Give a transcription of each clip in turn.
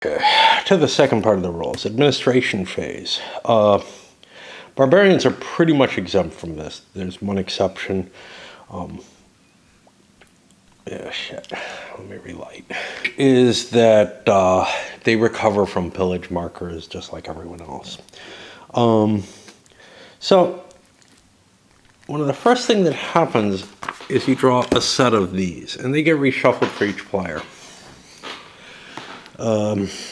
Okay, to the second part of the rules, administration phase. Barbarians are pretty much exempt from this. There's one exception. Yeah, shit. Let me relight. Is that they recover from pillage markers just like everyone else. So, one of the first things that happens is you draw a set of these, and they get reshuffled for each player.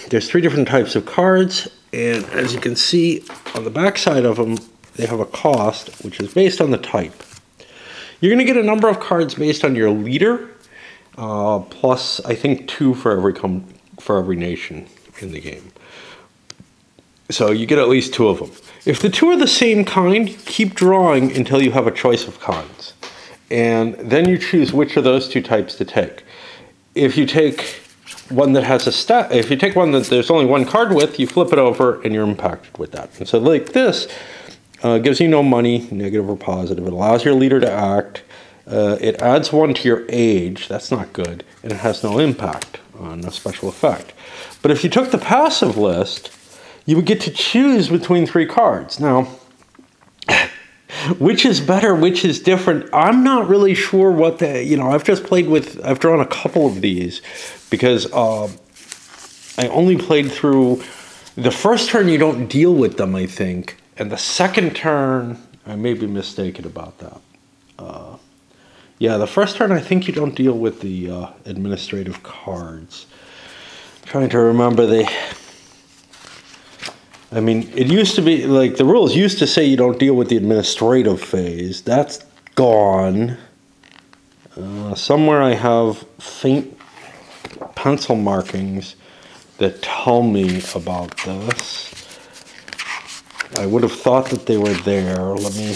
There's 3 different types of cards, and as you can see on the back side of them, they have a cost, which is based on the type. You're going to get a number of cards based on your leader, plus I think 2 for every nation in the game. So you get at least 2 of them. If the 2 are the same kind, keep drawing until you have a choice of kinds. And then you choose which of those 2 types to take. If you take one that has a stat, if you take one that there's only 1 card with, you flip it over and you're impacted with that. And so like this, gives you no money, negative or positive. It allows your leader to act. It adds 1 to your age. That's not good. And it has no impact, no special effect. But if you took the passive list, you would get to choose between 3 cards. Now, which is better, which is different, I'm not really sure what the, I've just played with, I've drawn a couple of these because I only played through, the first turn you don't deal with them, I think, and the second turn, I may be mistaken about that. Yeah, the first turn I think you don't deal with the administrative cards. I'm trying to remember it used to be, like, the rules used to say you don't deal with the administrative phase. That's gone. Somewhere I have faint pencil markings that tell me about this. I would have thought that they were there. Let me...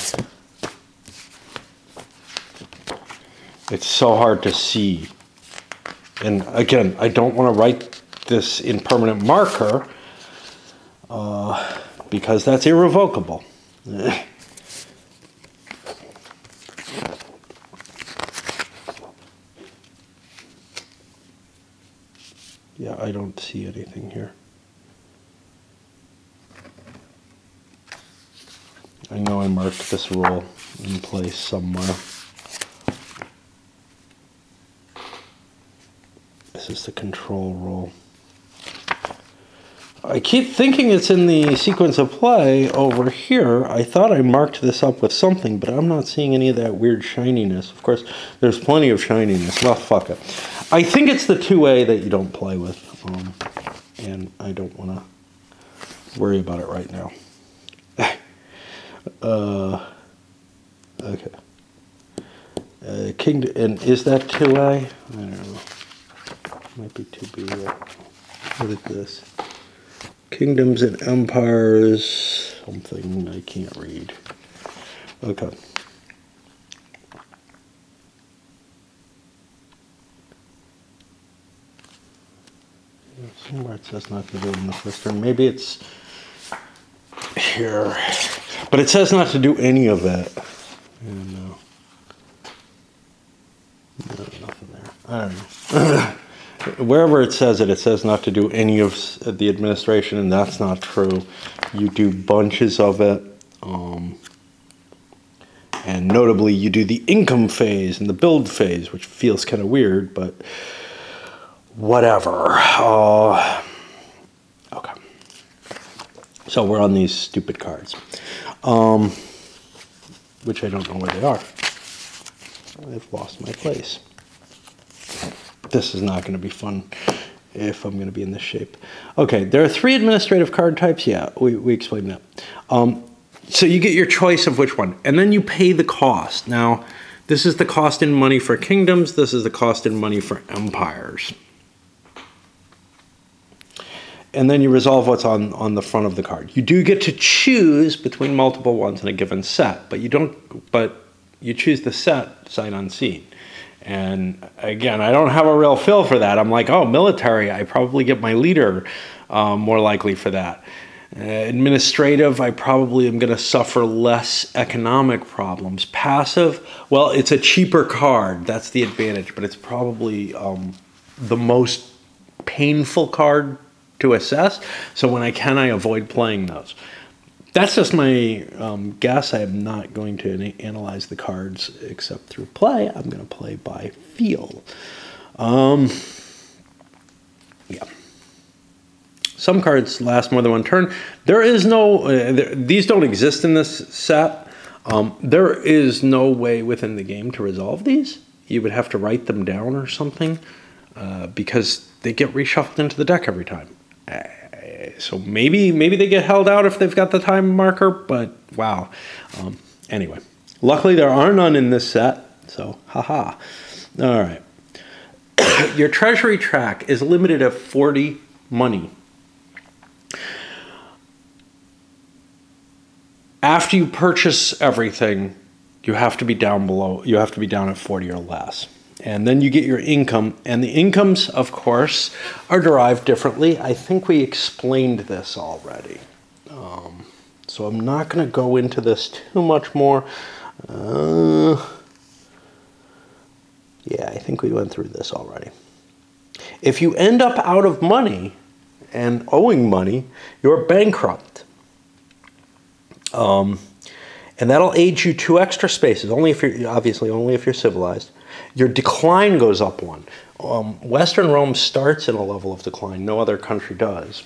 It's so hard to see. And again, I don't want to write this in permanent marker, because that's irrevocable. Yeah, I don't see anything here. I know I marked this rule in place somewhere. This is the control rule. I keep thinking it's in the sequence of play over here. I thought I marked this up with something, but I'm not seeing any of that weird shininess. Of course, there's plenty of shininess. Well, fuck it. I think it's the 2A that you don't play with, and I don't want to worry about it right now. Okay. Kingdom, and is that 2A? I don't know. Might be 2B. What is this? Kingdoms and empires, something I can't read. Okay. Somewhere it says not to do it in the first turn. Maybe it's here. But it says not to do any of it. No. No, nothing there. I don't know. Wherever it says not to do any of the administration, and that's not true. You do bunches of it. And notably, you do the income phase and the build phase, which feels kind of weird, but whatever. Okay. So we're on these stupid cards, which I don't know where they are. I've lost my place. This is not going to be fun if I'm going to be in this shape. Okay, there are 3 administrative card types. Yeah, we explained that. So you get your choice of which one, and then you pay the cost. Now, this is the cost in money for kingdoms. This is the cost in money for empires. And then you resolve what's on the front of the card. You do get to choose between multiple ones in a given set, but you don't. But you choose the set sight unseen. And again, I don't have a real feel for that. I'm like, oh, military, I probably get my leader more likely for that. Administrative, I probably am going to suffer less economic problems. Passive, well, it's a cheaper card. That's the advantage, but it's probably the most painful card to assess. So when I can, I avoid playing those. That's just my guess. I am not going to analyze the cards except through play. I'm going to play by feel. Yeah. Some cards last more than one turn. There is no, these don't exist in this set. There is no way within the game to resolve these. You would have to write them down or something because they get reshuffled into the deck every time. So maybe they get held out if they've got the time marker, but wow. Anyway, luckily there are none in this set, so haha. All right. Your treasury track is limited at 40 money. After you purchase everything, you have to be down below, you have to be down at 40 or less. And then you get your income, and the incomes, of course, are derived differently. I think we explained this already. So I'm not going to go into this too much more. Yeah, I think we went through this already. If you end up out of money and owing money, you're bankrupt. And that'll age you 2 extra spaces, only if you're, obviously only if you're civilized. Your decline goes up 1. Western Rome starts in a level of decline. No other country does.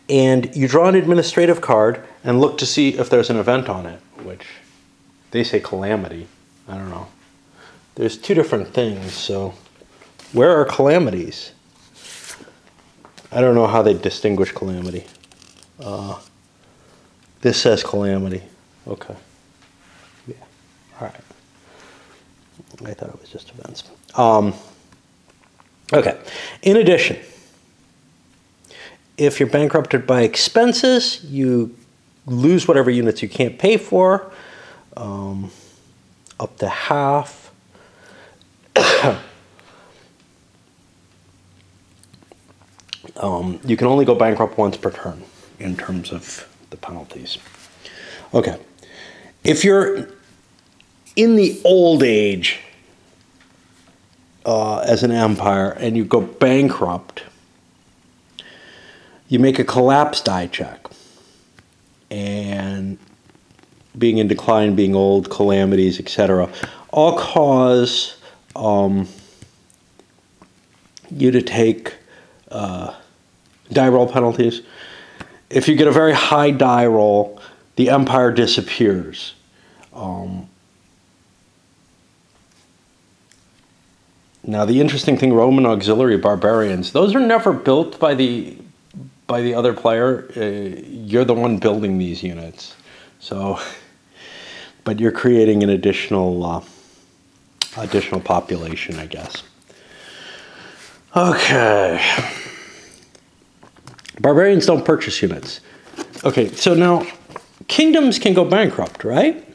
And you draw an administrative card and look to see if there's an event on it, which they say calamity. I don't know. There's 2 different things, so where are calamities? I don't know how they distinguish calamity. This says calamity. Okay. Yeah. All right. I thought it was just events. Okay. In addition, if you're bankrupted by expenses, you lose whatever units you can't pay for, up to half. You can only go bankrupt once per turn in terms of the penalties. Okay. If you're in the old age as an empire and you go bankrupt, you make a collapse die check. And being in decline, being old, calamities, etc., all cause you to take die roll penalties. If you get a very high die roll, the empire disappears. Now, the interesting thing, Roman auxiliary barbarians, those are never built by the other player. You're the one building these units. So, but you're creating an additional population, I guess. Okay. Barbarians don't purchase units. Okay, so now kingdoms can go bankrupt, right?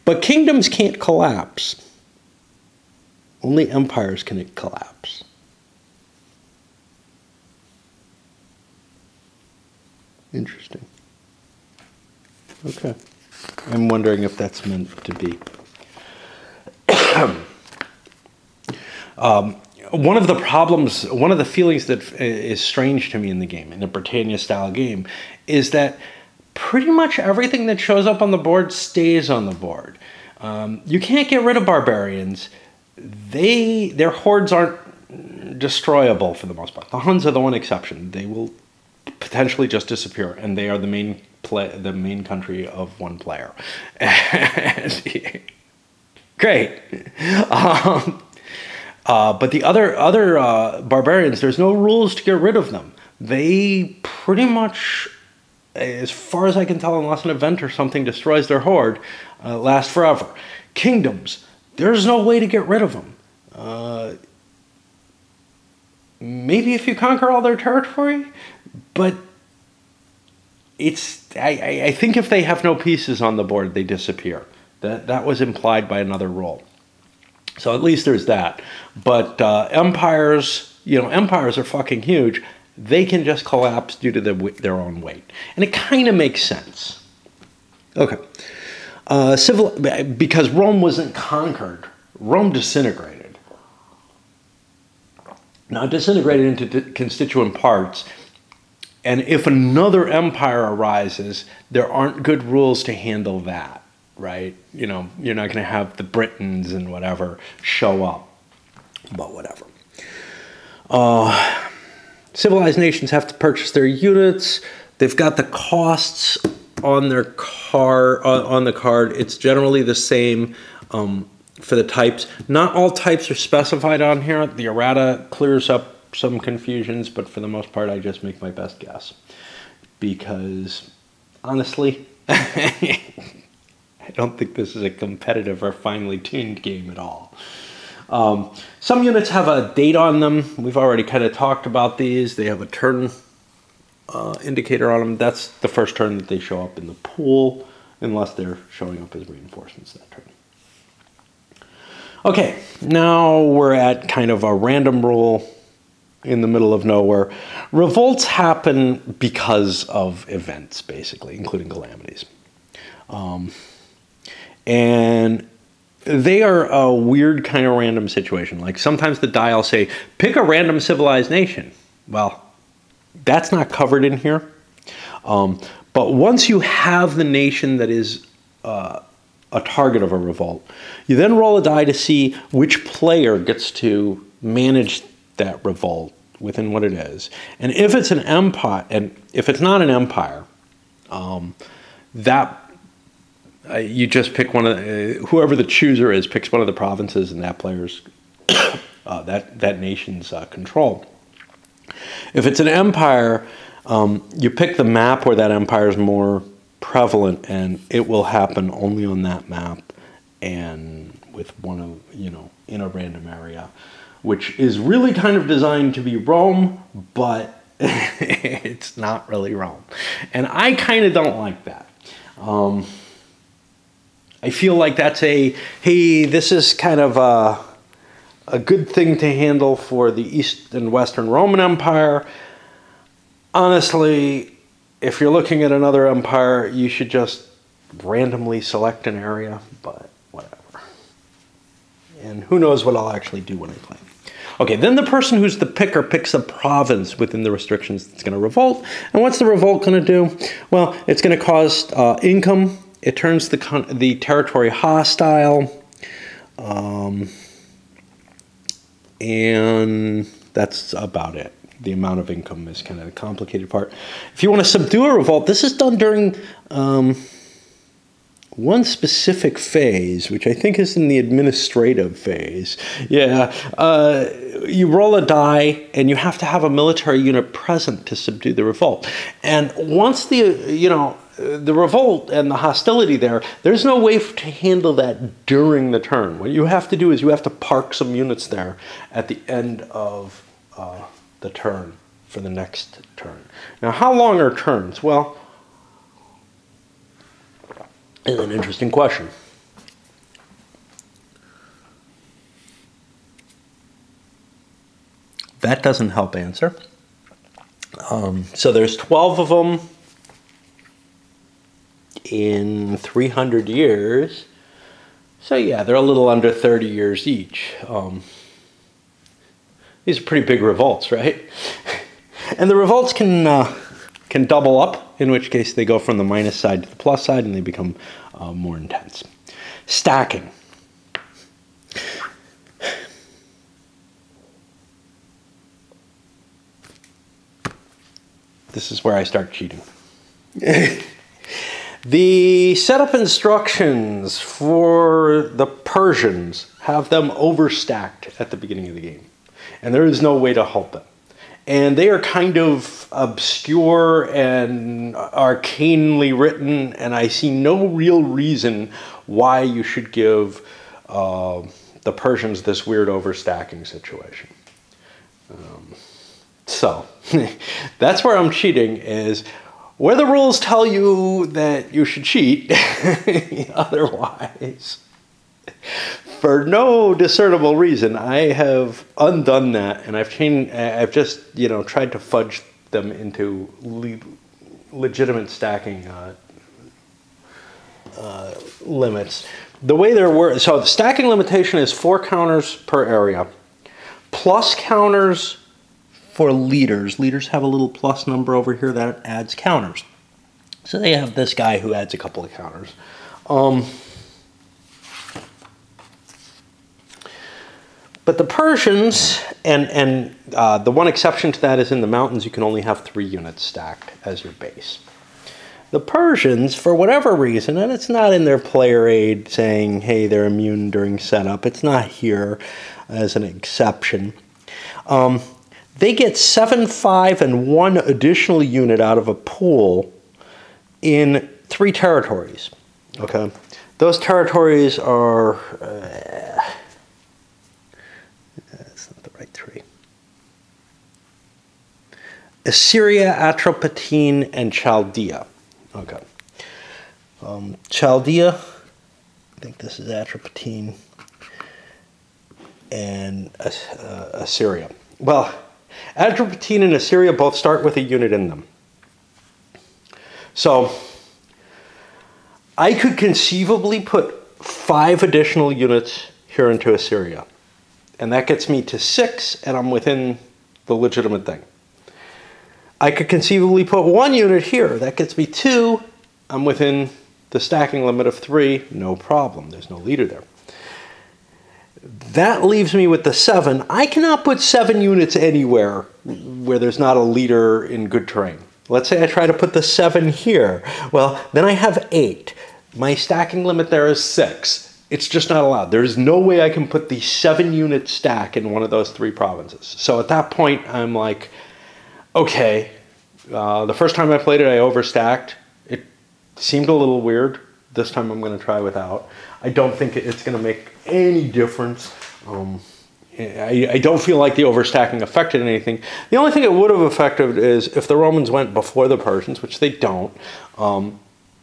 But kingdoms can't collapse. Only empires can collapse. Interesting. Okay. I'm wondering if that's meant to be. One of the problems, one of the feelings that is strange to me in the game, in a Britannia-style game, is that pretty much everything that shows up on the board stays on the board. You can't get rid of barbarians. Their hordes aren't destroyable for the most part. The Huns are the one exception. They will potentially just disappear, and they are the main country of one player. Great. But the other barbarians, there's no rules to get rid of them. They pretty much, as far as I can tell, unless an event or something destroys their horde, last forever. Kingdoms, there's no way to get rid of them. Maybe if you conquer all their territory, but I think if they have no pieces on the board, they disappear. That was implied by another rule. So at least there's that. But empires, empires are fucking huge. They can just collapse due to their own weight. And it kind of makes sense. Okay. Because Rome wasn't conquered. Rome disintegrated. Now disintegrate it into constituent parts. And if another empire arises, there aren't good rules to handle that, right? You know, you're not going to have the Britons and whatever show up, but whatever. Civilized nations have to purchase their units. They've got the costs on their on the card. It's generally the same for the types. Not all types are specified on here. The errata clears up some confusions, but for the most part, I just make my best guess. Because, honestly, I don't think this is a competitive or finely tuned game at all. Some units have a date on them. We've already kind of talked about these. They have a turn indicator on them. That's the first turn that they show up in the pool, unless they're showing up as reinforcements that turn. Okay, now we're at kind of a random rule in the middle of nowhere. Revolts happen because of events, basically, including calamities. And they are a weird kind of random situation. Like sometimes the die will say, pick a random civilized nation. Well, that's not covered in here. But once you have the nation that is a target of a revolt, you then roll a die to see which player gets to manage that revolt within what it is. And if it's an empire, and if it's not an empire, you just pick one of whoever the chooser is picks one of the provinces in that player's that nation's control. If it's an empire, you pick the map where that empire is more prevalent, and it will happen only on that map and with one of, in a random area, which is really kind of designed to be Rome, but it's not really Rome. And I kind of don't like that. I feel like that's hey, this is kind of a good thing to handle for the East and Western Roman Empire. Honestly, if you're looking at another empire, you should just randomly select an area, but whatever. And who knows what I'll actually do when I play. Okay, then the person who's the picker picks a province within the restrictions that's going to revolt. And what's the revolt going to do? Well, it's going to cause income. It turns the territory hostile. And that's about it. The amount of income is kind of the complicated part. If you want to subdue a revolt, this is done during one specific phase, which I think is in the administrative phase. Yeah, you roll a die, and you have to have a military unit present to subdue the revolt. And once the revolt and the hostility there's no way to handle that during the turn. What you have to do is you have to park some units there at the end of the turn for the next turn. Now, how long are turns? Well, it's an interesting question. That doesn't help answer. So there's 12 of them in 300 years. So yeah, they're a little under 30 years each. These are pretty big revolts, right? And the revolts can double up, in which case they go from the minus side to the plus side, and they become more intense. Stacking. This is where I start cheating. The setup instructions for the Persians have them overstacked at the beginning of the game. And there is no way to halt them. And they are kind of obscure and arcanely written, and I see no real reason why you should give the Persians this weird overstacking situation. So, that's where I'm cheating, is where the rules tell you that you should cheat. Otherwise, for no discernible reason, I have undone that, and I've just tried to fudge them into legitimate stacking limits. The way so the stacking limitation is 4 counters per area, plus counters for leaders. Leaders have a little plus number over here that adds counters. So they have this guy who adds a couple of counters. But the Persians, and the one exception to that is in the mountains, you can only have 3 units stacked as your base. The Persians, for whatever reason, and it's not in their player aid saying, hey, they're immune during setup. It's not here as an exception. They get 7, 5, and 1 additional unit out of a pool in 3 territories. Okay, those territories are that's not the right 3. Assyria, Atropatene, and Chaldea. Okay. Chaldea, I think this is Atropatene, and Assyria. Well, Atropatene and Assyria both start with a unit in them. So I could conceivably put 5 additional units here into Assyria. And that gets me to 6, and I'm within the legitimate thing. I could conceivably put 1 unit here. That gets me 2. I'm within the stacking limit of 3. No problem. There's no leader there. That leaves me with the 7. I cannot put 7 units anywhere where there's not a leader in good terrain. Let's say I try to put the 7 here. Well, then I have 8. My stacking limit there is 6. It's just not allowed. There's no way I can put the 7-unit stack in one of those 3 provinces. So at that point, I'm like, okay, the first time I played it, I overstacked. It seemed a little weird. This time I'm going to try without. I don't think it's going to make any difference. I don't feel like the overstacking affected anything. The only thing it would have affected is if the Romans went before the Persians, which they don't,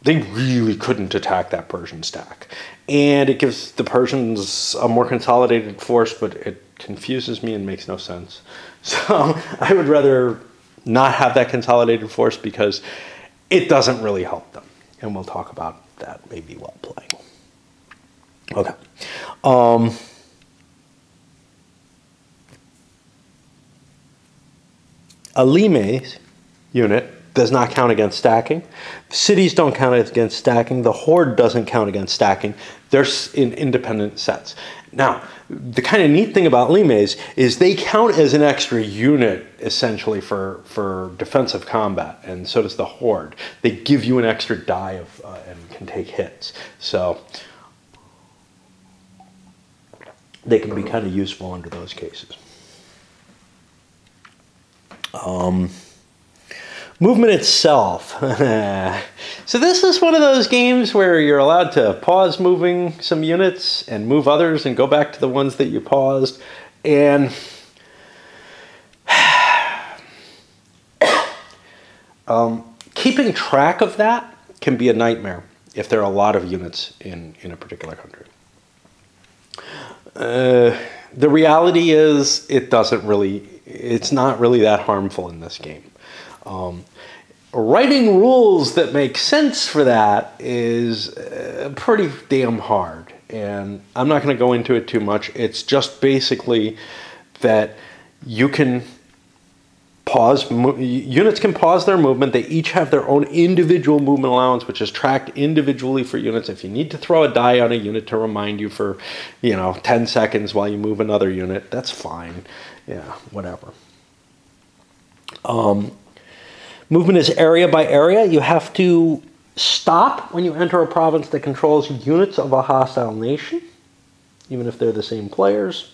they really couldn't attack that Persian stack. And it gives the Persians a more consolidated force, but it confuses me and makes no sense. So I would rather not have that consolidated force because it doesn't really help them. And we'll talk about that maybe while playing. Okay. A Limes unit does not count against stacking. Cities don't count against stacking. The Horde doesn't count against stacking. They're in independent sets. Now, the kind of neat thing about Limes is they count as an extra unit, essentially, for defensive combat, and so does the Horde. They give you an extra die of, and can take hits. So they can be kind of useful under those cases. Movement itself. So this is one of those games where you're allowed to pause moving some units and move others and go back to the ones that you paused. And keeping track of that can be a nightmare if there are a lot of units in a particular country. The reality is it's not really that harmful in this game. Writing rules that make sense for that is pretty damn hard, and I'm not going to go into it too much. It's just basically that you can pause, units can pause their movement. They each have their own individual movement allowance, which is tracked individually for units. If you need to throw a die on a unit to remind you for, 10 seconds while you move another unit, that's fine. Yeah, whatever. Movement is area by area. You have to stop when you enter a province that controls units of a hostile nation, even if they're the same players.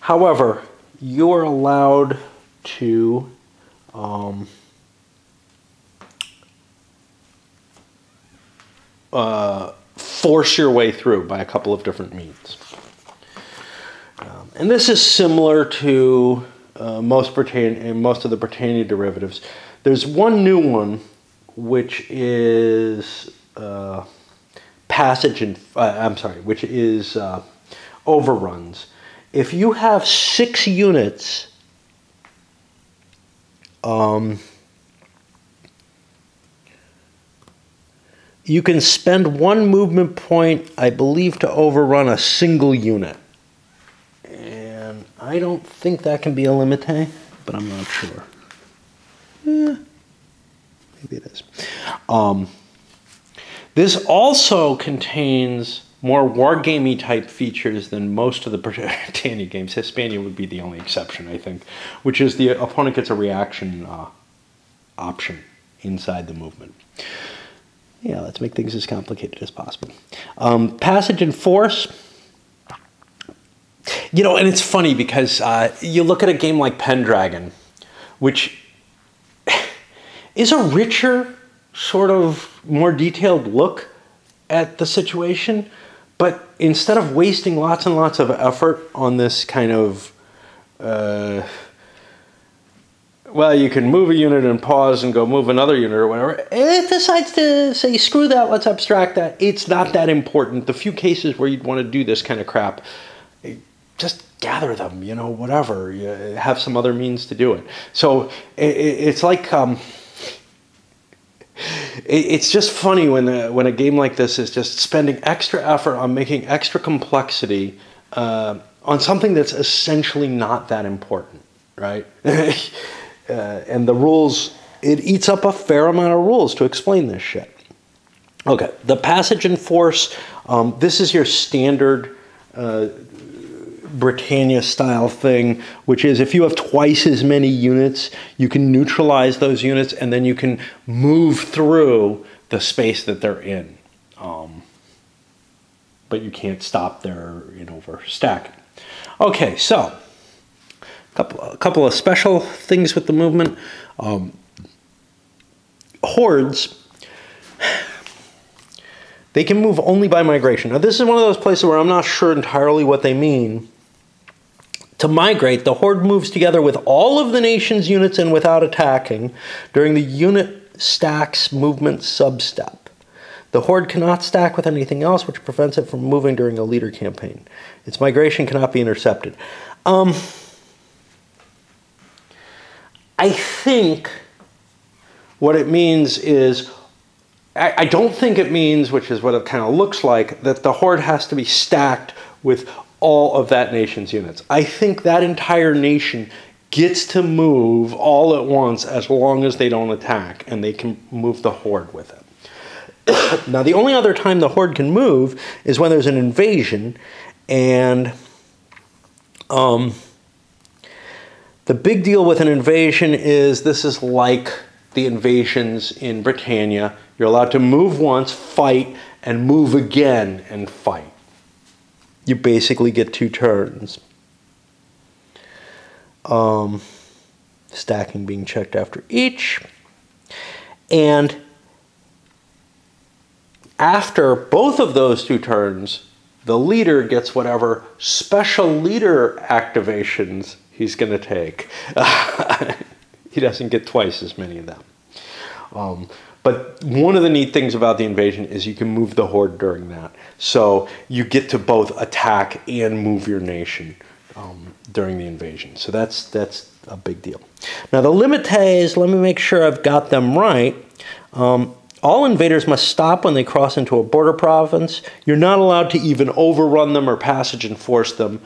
However, you are allowed to force your way through by a couple of different means. And this is similar to most of the Britannia derivatives. There's one new one, which is which is overruns. If you have 6 units, you can spend 1 movement point, I believe, to overrun a single unit. And I don't think that can be a limite, but I'm not sure. Yeah, maybe it is. This also contains more wargamey type features than most of the Britannia games. Hispania would be the only exception, I think, which is the opponent gets a reaction option inside the movement. Yeah, let's make things as complicated as possible. Passage and force. You know, and it's funny because you look at a game like Pendragon, which is a richer, sort of more detailed look at the situation, but instead of wasting lots and lots of effort on this kind of, well, you can move a unit and pause and go move another unit or whatever, it decides to say, screw that, let's abstract that. It's not that important. The few cases where you'd want to do this kind of crap, just gather them, you know, whatever. You have some other means to do it. So it's like... It's just funny when a game like this is just spending extra effort on making extra complexity on something that's essentially not that important, right? And the rules, it eats up a fair amount of rules to explain this shit. Okay, the passage and force, this is your standard Britannia style thing, which is if you have twice as many units, you can neutralize those units and then you can move through the space that they're in. But you can't stop their, you know, overstacking. Okay, so a couple of special things with the movement. Hordes, they can move only by migration. Now, this is one of those places where I'm not sure entirely what they mean. To migrate, the horde moves together with all of the nation's units and without attacking during the unit stack's movement substep. The horde cannot stack with anything else, which prevents it from moving during a leader campaign. Its migration cannot be intercepted. I think what it means is, I don't think it means, which is what it kind of looks like, that the horde has to be stacked with all of that nation's units. I think that entire nation gets to move all at once as long as they don't attack, and they can move the horde with it. Now, the only other time the horde can move is when there's an invasion, and the big deal with an invasion is this is like the invasions in Britannia. You're allowed to move once, fight, and move again and fight. You basically get 2 turns. Stacking being checked after each. And after both of those 2 turns, the leader gets whatever special leader activations he's going to take. He doesn't get twice as many of them. But one of the neat things about the invasion is you can move the horde during that. So you get to both attack and move your nation during the invasion. So that's a big deal. Now the limites, let me make sure I've got them right. All invaders must stop when they cross into a border province. You're not allowed to even overrun them or passage and force them.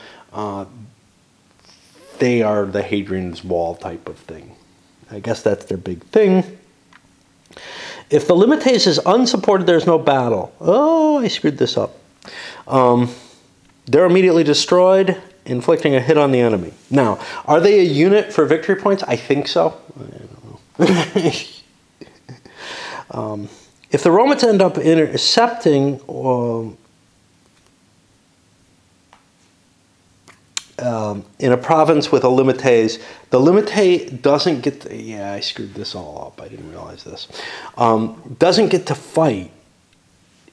They are the Hadrian's Wall type of thing. I guess that's their big thing. If the limites is unsupported, there's no battle. Oh, I screwed this up. They're immediately destroyed, inflicting a hit on the enemy. Now, are they a unit for victory points? I think so. I don't know. If the Romans end up intercepting in a province with a limites, the limite doesn't get to, yeah, I screwed this all up. I didn't realize this. Doesn't get to fight.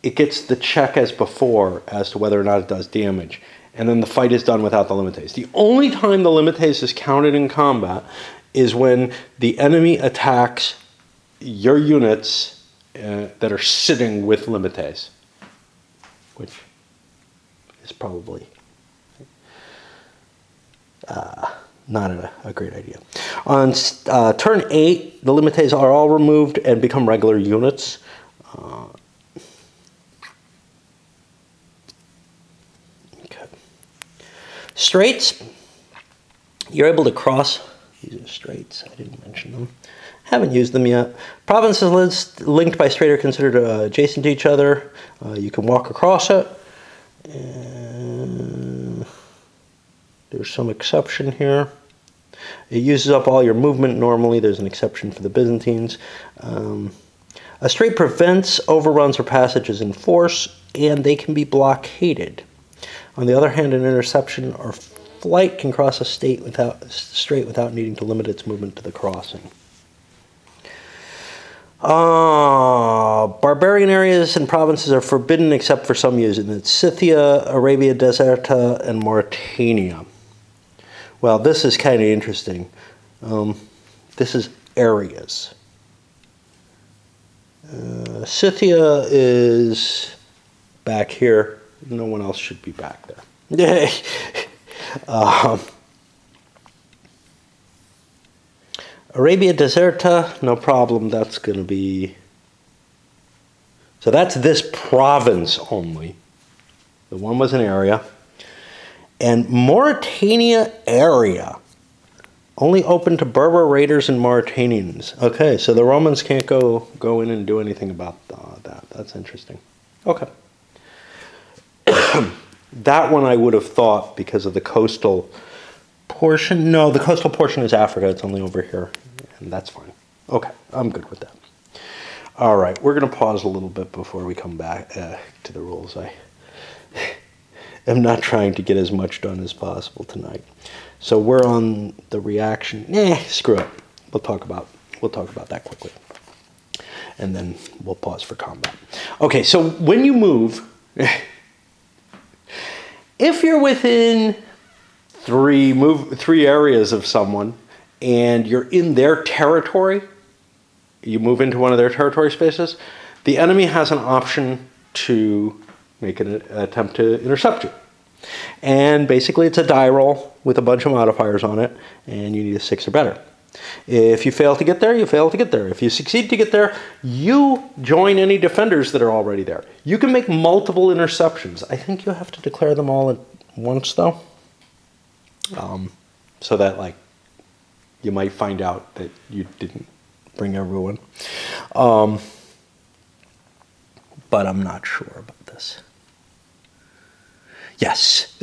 It gets the check as before as to whether or not it does damage. And then the fight is done without the limites. The only time the limites is counted in combat is when the enemy attacks your units that are sitting with limites, which is probably not a great idea. On turn 8, the limites are all removed and become regular units. Okay. Straits. You're able to cross. These are straits. I didn't mention them. Haven't used them yet. Provinces linked by strait are considered adjacent to each other. You can walk across it. And there's some exception here. It uses up all your movement normally. There's an exception for the Byzantines. A strait prevents overruns or passages in force, and they can be blockaded. On the other hand, an interception or flight can cross a strait without needing to limit its movement to the crossing. Barbarian areas and provinces are forbidden except for some use in Scythia, Arabia Deserta, and Mauritania. Well, this is kind of interesting. This is areas. Scythia is back here. No one else should be back there. Arabia Deserta, no problem. That's going to be... So that's this province only. The one was an area. And Mauritania area, only open to Berber raiders and Mauritanians. Okay, so the Romans can't go in and do anything about that. That's interesting. Okay. That one I would have thought because of the coastal portion. No, the coastal portion is Africa. It's only over here, and that's fine. Okay, I'm good with that. All right, we're going to pause a little bit before we come back to the rules. I am not trying to get as much done as possible tonight. So we're on the reaction. Screw it. We'll talk about that quickly, and then we'll pause for combat. Okay, so when you move, if you're within three areas of someone, and you're in their territory, you move into one of their territory spaces, the enemy has an option to make an attempt to intercept you. And basically it's a die roll with a bunch of modifiers on it, and you need a 6 or better. If you fail to get there, you fail to get there. If you succeed to get there, you join any defenders that are already there. You can make multiple interceptions. I think you have to declare them all at once, though. So that, like, you might find out that you didn't bring everyone. But I'm not sure about this. Yes.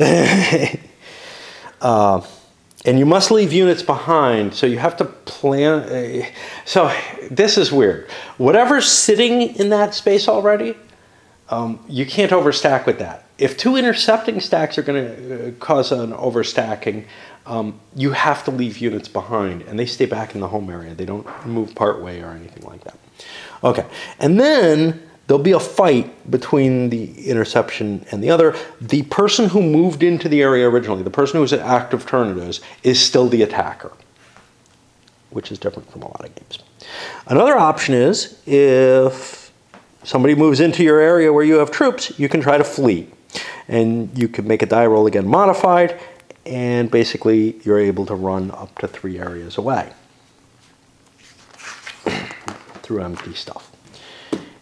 And you must leave units behind, so you have to plan. So this is weird. Whatever's sitting in that space already, you can't overstack with that. If 2 intercepting stacks are going to cause an overstacking, you have to leave units behind, and they stay back in the home area. They don't move part way or anything like that. Okay, and then there'll be a fight between the interception and the other. The person who moved into the area originally, the person who was an active turn is still the attacker, which is different from a lot of games. Another option is if somebody moves into your area where you have troops, you can try to flee. And you can make a die roll again modified, and basically you're able to run up to 3 areas away through empty stuff.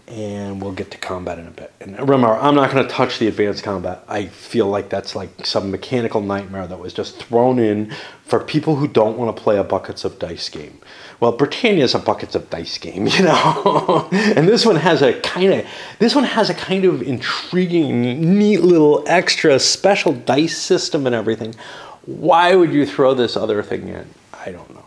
And we'll get to combat in a bit. And remember, I'm not going to touch the advanced combat. I feel like that's like some mechanical nightmare that was just thrown in for people who don't want to play a buckets of dice game. Well, Britannia's a buckets of dice game, you know. And this one has a kind of intriguing, neat little extra special dice system and everything. Why would you throw this other thing in? I don't know.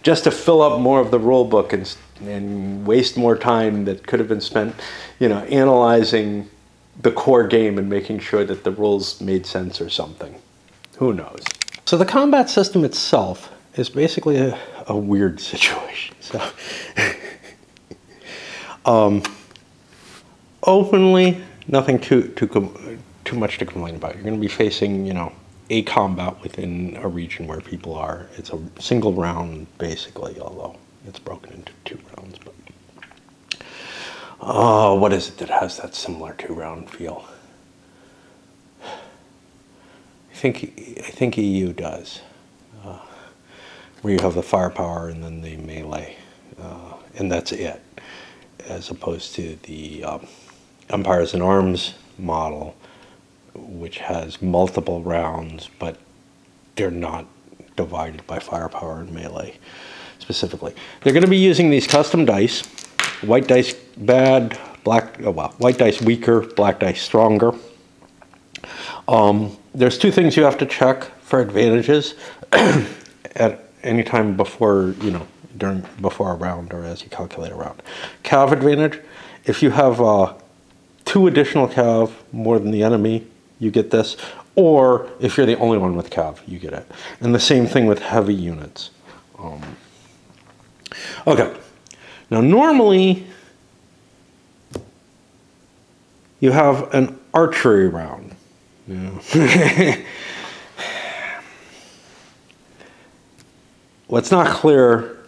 Just to fill up more of the rule book and waste more time that could have been spent, you know, analyzing the core game and making sure that the rules made sense or something. Who knows? So the combat system itself is basically a weird situation. So, openly, nothing too much to complain about. You're going to be facing, you know, a combat within a region where people are. It's a single round, basically, although it's broken into 2 rounds. But what is it that has that similar 2-round feel? I think EU does, where you have the firepower and then the melee, and that's it, as opposed to the Empires in Arms model, which has multiple rounds, but they're not divided by firepower and melee specifically. They're going to be using these custom dice. White dice bad, white dice weaker, black dice stronger. There's two things you have to check for advantages at any time before, before a round or as you calculate a round. Cav advantage, if you have 2 additional cav more than the enemy, you get this. Or if you're the only one with cav, you get it. And the same thing with heavy units. Okay, now normally you have an archery round. What's not clear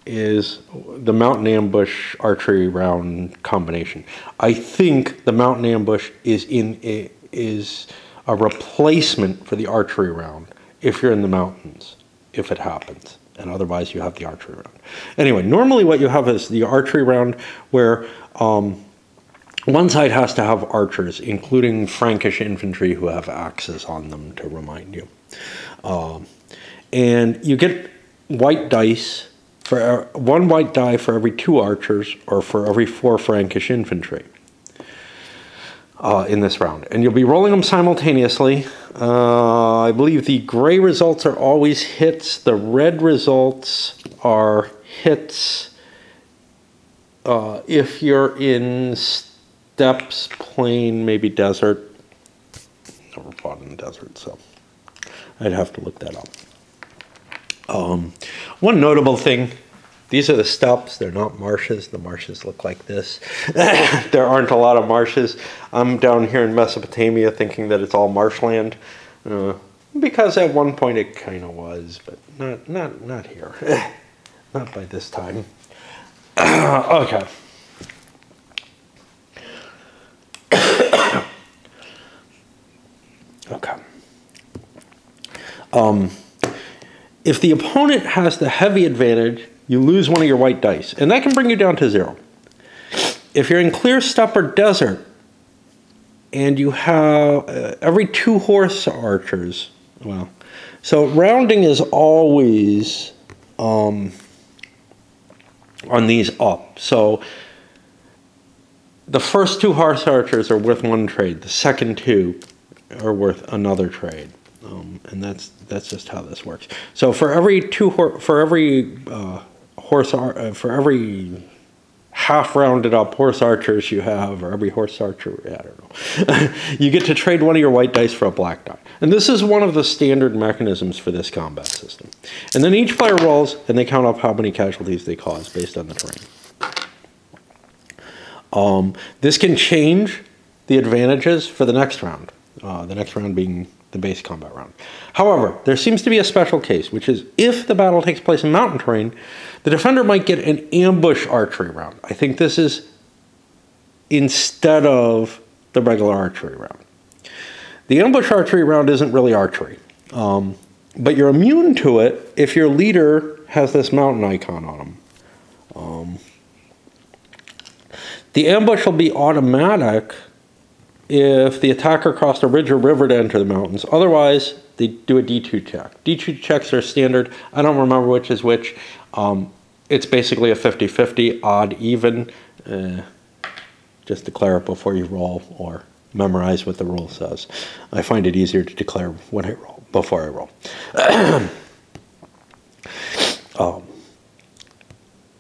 is the mountain ambush archery round combination. I think the mountain ambush is a replacement for the archery round if you're in the mountains, if it happens, and otherwise you have the archery round. Anyway, normally what you have is the archery round where one side has to have archers, including Frankish infantry who have axes on them to remind you. And you get white dice for 1 white die for every 2 archers or for every 4 Frankish infantry in this round. And you'll be rolling them simultaneously. I believe the gray results are always hits. The red results are hits if you're in steppes, plain, maybe desert. Never fought in the desert, so I'd have to look that up. One notable thing, these are the steppes, they're not marshes. The marshes look like this. There aren't a lot of marshes. I'm down here in Mesopotamia thinking that it's all marshland, because at one point it kind of was, but not here. Not by this time. Okay. Okay. If the opponent has the heavy advantage, you lose 1 of your white dice, and that can bring you down to 0. If you're in clear steppe or desert, and you have every 2 horse archers, well, so rounding is always on these up. So the first 2 horse archers are worth 1 trade. The second 2 are worth another trade. And that's just how this works. So for every half rounded up horse archers you have, or every horse archer, I don't know, you get to trade 1 of your white dice for a black die. And this is one of the standard mechanisms for this combat system. And then each player rolls, and they count up how many casualties they cause based on the terrain. This can change the advantages for the next round. The next round being the base combat round. However, there seems to be a special case, which is if the battle takes place in mountain terrain, the defender might get an ambush archery round. I think this is instead of the regular archery round. The ambush archery round isn't really archery, but you're immune to it if your leader has this mountain icon on him. The ambush will be automatic if the attacker crossed a ridge or river to enter the mountains. Otherwise, they do a D2 check. D2 checks are standard. I don't remember which is which. It's basically a 50-50, odd, even. Just declare it before you roll or memorize what the rule says. I find it easier to declare when I roll, before I roll.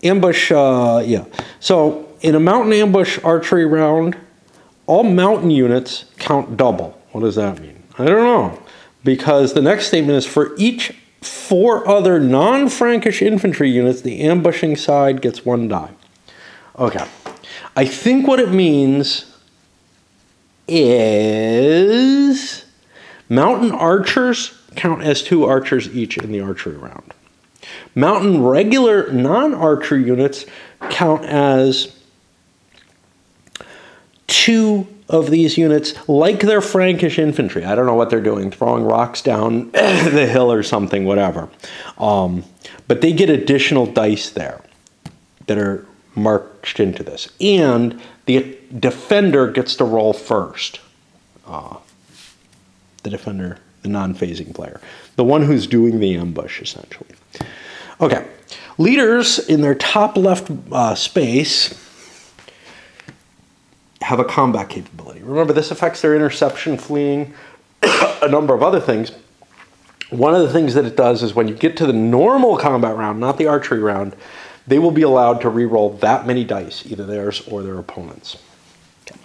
Ambush, yeah. So in a mountain ambush archery round, all mountain units count double. What does that mean? I don't know. Because the next statement is for each 4 other non-Frankish infantry units, the ambushing side gets 1 die. Okay. I think what it means is mountain archers count as 2 archers each in the archery round. Mountain regular non-archer units count as 2 of these units, like their Frankish infantry. I don't know what they're doing, throwing rocks down the hill or something, whatever. But they get additional dice there that are marched into this. And the defender gets to roll first. The defender the non-phasing player, the one who's doing the ambush, essentially. Okay, leaders in their top left space have a combat capability. Remember, this affects their interception, fleeing, a number of other things. One of the things that it does is when you get to the normal combat round, not the archery round, they will be allowed to re-roll that many dice, either theirs or their opponent's. Okay.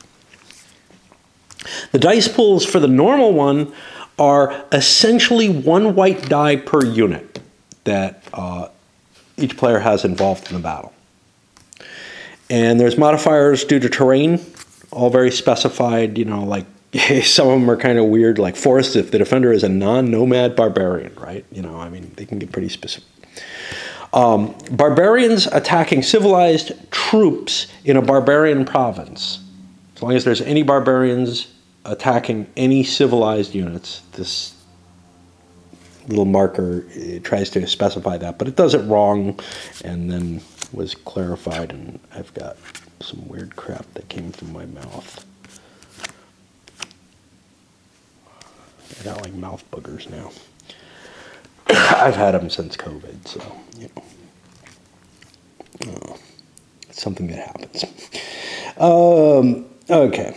The dice pools for the normal one are essentially one white die per unit that each player has involved in the battle. And there's modifiers due to terrain, all very specified, you know, like some of them are kind of weird, like forest if the defender is a non-nomad barbarian, right? You know, I mean, they can get pretty specific. Barbarians attacking civilized troops in a barbarian province. As long as there's any barbarians attacking any civilized units, this little marker tries to specify that, but it does it wrong and then was clarified, and I've got some weird crap that came from my mouth. I got like mouth boogers now. I've had them since COVID, so, you know. It's something that happens. Okay.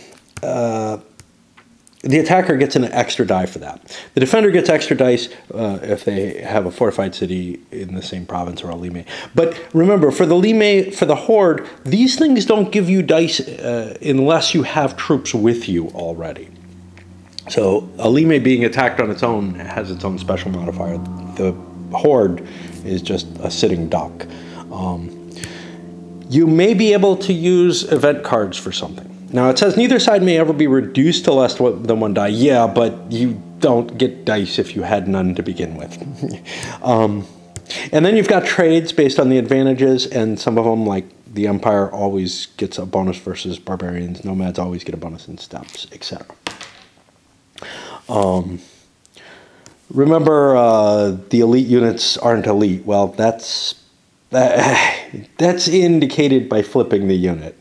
The attacker gets an extra die for that. The defender gets extra dice if they have a fortified city in the same province or a lime. But remember, for the lime, for the horde, these things don't give you dice unless you have troops with you already. So a lime being attacked on its own has its own special modifier. The horde is just a sitting duck. You may be able to use event cards for something. Now it says neither side may ever be reduced to less than one die. Yeah, but you don't get dice if you had none to begin with. And then you've got trades based on the advantages, and some of them, like the Empire, always gets a bonus versus barbarians. Nomads always get a bonus in steppes, etc. Remember, the elite units aren't elite. Well, that's indicated by flipping the unit.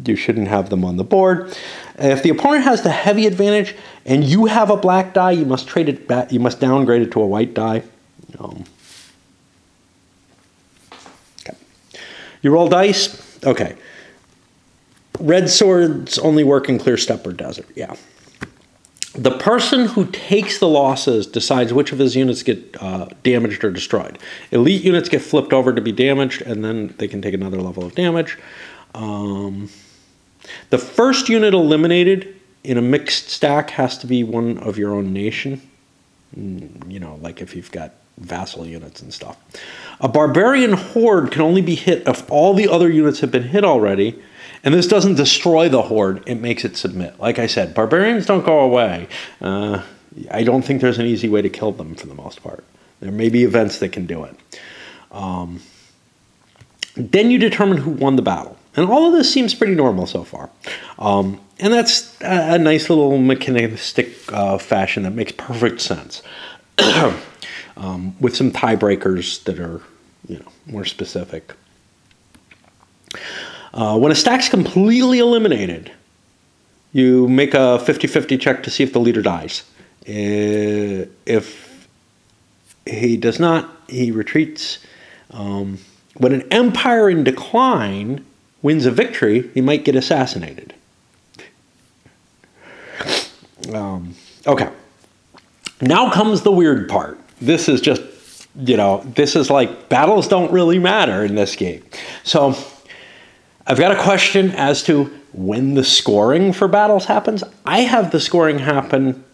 You shouldn't have them on the board. If the opponent has the heavy advantage and you have a black die, you must trade it back. You must downgrade it to a white die. Okay. You roll dice. Okay. Red swords only work in clear steppe or desert. Yeah. The person who takes the losses decides which of his units get damaged or destroyed. Elite units get flipped over to be damaged, and then they can take another level of damage. The first unit eliminated in a mixed stack has to be one of your own nation. You know, like if you've got vassal units and stuff. A barbarian horde can only be hit if all the other units have been hit already. And this doesn't destroy the horde, it makes it submit. Like I said, barbarians don't go away. I don't think there's an easy way to kill them for the most part. There may be events that can do it. Then you determine who won the battle. And all of this seems pretty normal so far. And that's a nice little mechanistic fashion that makes perfect sense. With some tiebreakers that are, you know, more specific. When a stack's completely eliminated, you make a 50-50 check to see if the leader dies. If he does not, he retreats. When an empire in decline wins a victory, he might get assassinated. Okay. Now comes the weird part. This is just, you know, this is like battles don't really matter in this game. So I've got a question as to when the scoring for battles happens. I have the scoring happen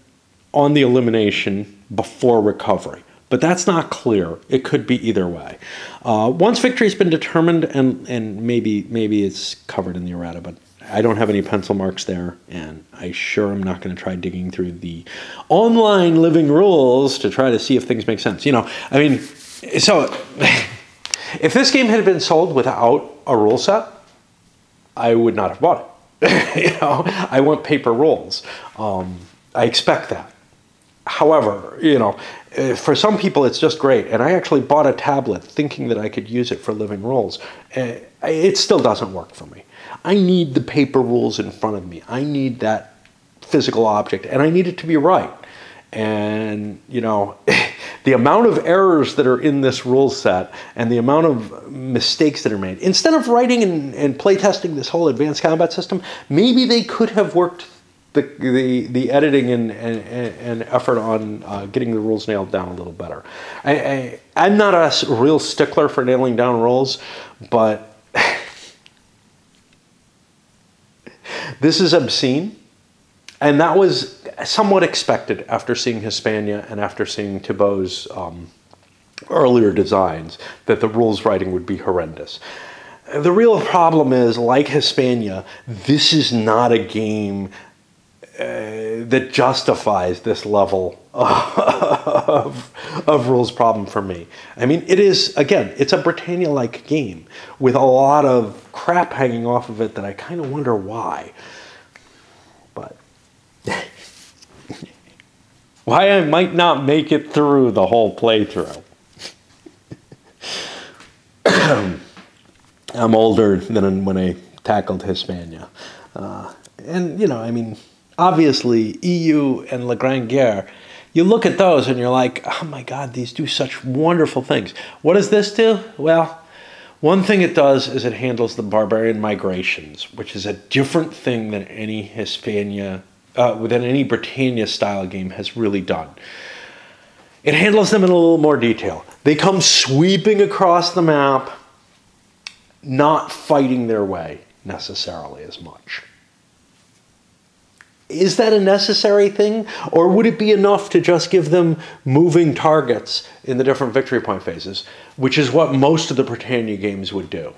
on the elimination before recovery, but that's not clear. It could be either way. Once victory's been determined, and maybe it's covered in the errata, but I don't have any pencil marks there, and I sure am not going to try digging through the online living rules to try to see if things make sense. You know, I mean, so if this game had been sold without a rule set, I would not have bought it. You know, I want paper rules. I expect that. However, you know, for some people it's just great. And I actually bought a tablet thinking that I could use it for living rules. It still doesn't work for me. I need the paper rules in front of me. I need that physical object, and I need it to be right. And, you know, the amount of errors that are in this rule set and the amount of mistakes that are made. Instead of writing and playtesting this whole advanced combat system, maybe they could have worked the editing and effort on getting the rules nailed down a little better. I'm not a real stickler for nailing down rules, but this is obscene. And that was somewhat expected after seeing Hispania and after seeing Thibault's earlier designs, that the rules writing would be horrendous. The real problem is, like Hispania, this is not a game that justifies this level of rules problem for me. I mean, it is, again, it's a Britannia-like game with a lot of crap hanging off of it that I kind of wonder why. But why I might not make it through the whole playthrough. I'm older than when I tackled Hispania. And, you know, I mean, obviously, EU and La Grande Guerre, you look at those and you're like, oh my God, these do such wonderful things. What does this do? Well, one thing it does is it handles the barbarian migrations, which is a different thing than any Hispania, than any Britannia-style game has really done. It handles them in a little more detail. They come sweeping across the map, not fighting their way necessarily as much. Is that a necessary thing? Or would it be enough to just give them moving targets in the different victory point phases, which is what most of the Britannia games would do?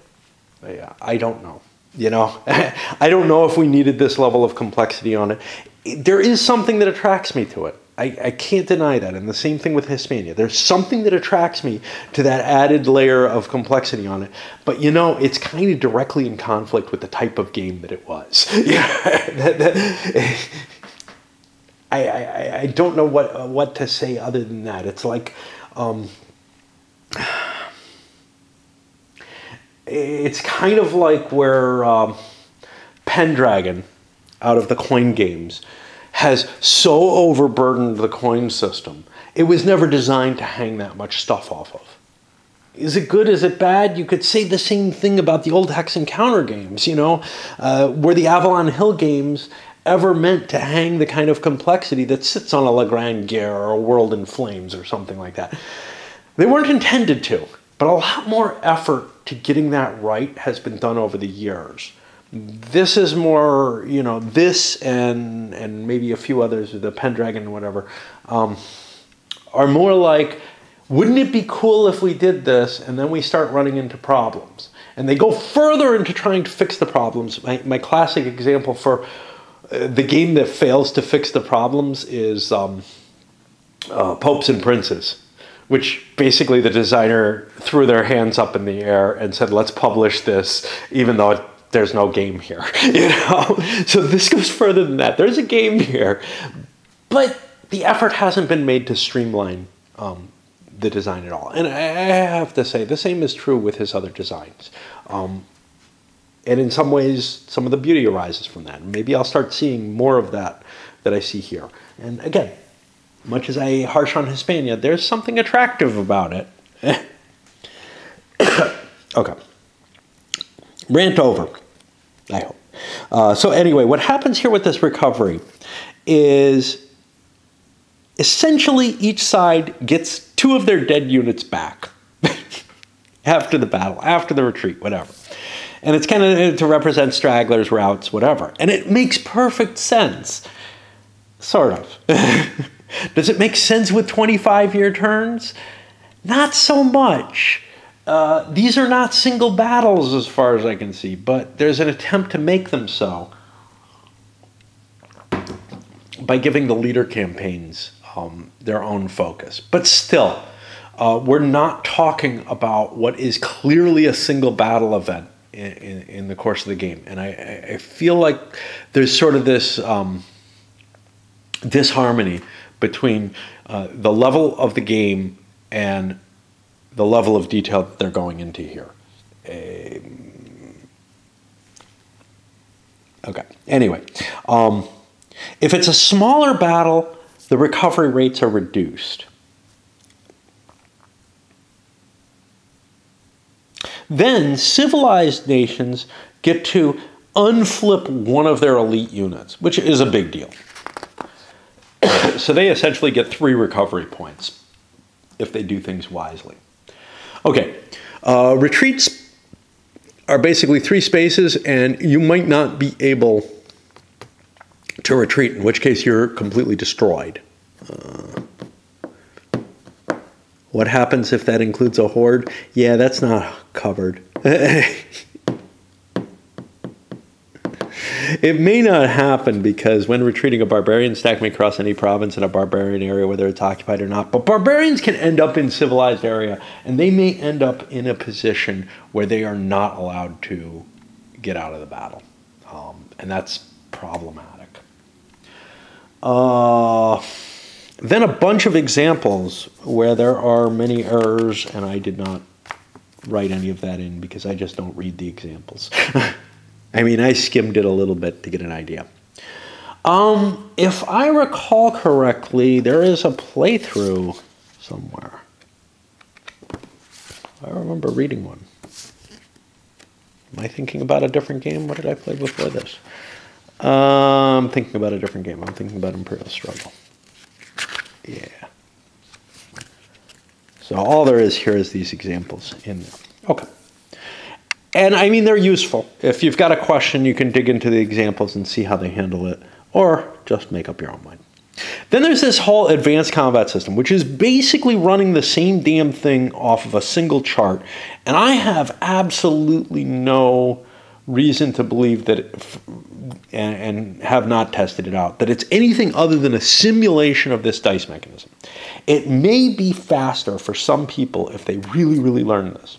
I don't know. You know, I don't know if we needed this level of complexity on it. There is something that attracts me to it. I can't deny that. And the same thing with Hispania. There's something that attracts me to that added layer of complexity on it. But, you know, it's kind of directly in conflict with the type of game that it was. I don't know what to say other than that. It's like, it's kind of like where Pendragon, out of the coin games, has so overburdened the coin system. It was never designed to hang that much stuff off of. Is it good? Is it bad? You could say the same thing about the old Hex and Counter games, you know, were the Avalon Hill games ever meant to hang the kind of complexity that sits on a La Grande Guerre or a World in Flames or something like that? They weren't intended to, but a lot more effort to getting that right has been done over the years. This is more, you know, this and maybe a few others, the Pendragon and whatever, are more like, wouldn't it be cool if we did this? And then we start running into problems. And they go further into trying to fix the problems. My classic example for the game that fails to fix the problems is Popes and Princes, which basically the designer threw their hands up in the air and said, let's publish this, even though there's no game here, you know? So this goes further than that. There's a game here, but the effort hasn't been made to streamline the design at all. And I have to say, the same is true with his other designs. And in some ways, some of the beauty arises from that. And maybe I'll start seeing more of that I see here. And again, much as I harsh on Hispania, there's something attractive about it. Okay. Rant over, I hope. So anyway, what happens here with this recovery is essentially each side gets 2 of their dead units back after the battle, after the retreat, whatever. And it's kind of to represent stragglers, routes, whatever. And it makes perfect sense, sort of. Does it make sense with 25-year turns? Not so much. These are not single battles as far as I can see, but there's an attempt to make them so by giving the leader campaigns their own focus. But still, we're not talking about what is clearly a single battle event in the course of the game. And I feel like there's sort of this disharmony between the level of the game and the level of detail that they're going into here. Okay, anyway. If it's a smaller battle, the recovery rates are reduced. Then civilized nations get to unflip one of their elite units, which is a big deal. So they essentially get 3 recovery points if they do things wisely. Okay, retreats are basically 3 spaces, and you might not be able to retreat, in which case you're completely destroyed. What happens if that includes a horde? Yeah, that's not covered. It may not happen because when retreating, a barbarian stack may cross any province in a barbarian area, whether it's occupied or not. But barbarians can end up in civilized area, and they may end up in a position where they are not allowed to get out of the battle. And that's problematic. Then a bunch of examples where there are many errors, and I did not write any of that in because I just don't read the examples. I mean, I skimmed it a little bit to get an idea. If I recall correctly, there is a playthrough somewhere. I remember reading one. Am I thinking about a different game? What did I play before this? I'm thinking about a different game. I'm thinking about Imperial Struggle. Yeah. So all there is here is these examples in there. Okay. And I mean, they're useful. If you've got a question, you can dig into the examples and see how they handle it, or just make up your own mind. Then there's this whole advanced combat system, which is basically running the same damn thing off of a single chart. And I have absolutely no reason to believe that, and have not tested it out, that it's anything other than a simulation of this dice mechanism. It may be faster for some people if they really, really learn this.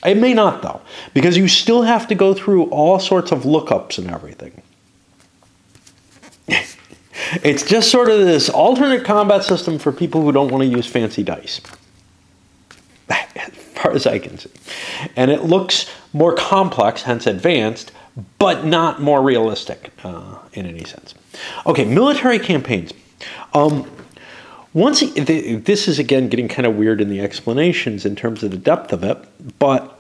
It may not, though, because you still have to go through all sorts of lookups and everything. It's just sort of this alternate combat system for people who don't want to use fancy dice, as far as I can see. And it looks more complex, hence advanced, but not more realistic in any sense. Okay, military campaigns. This is, again, getting kind of weird in the explanations in terms of the depth of it, but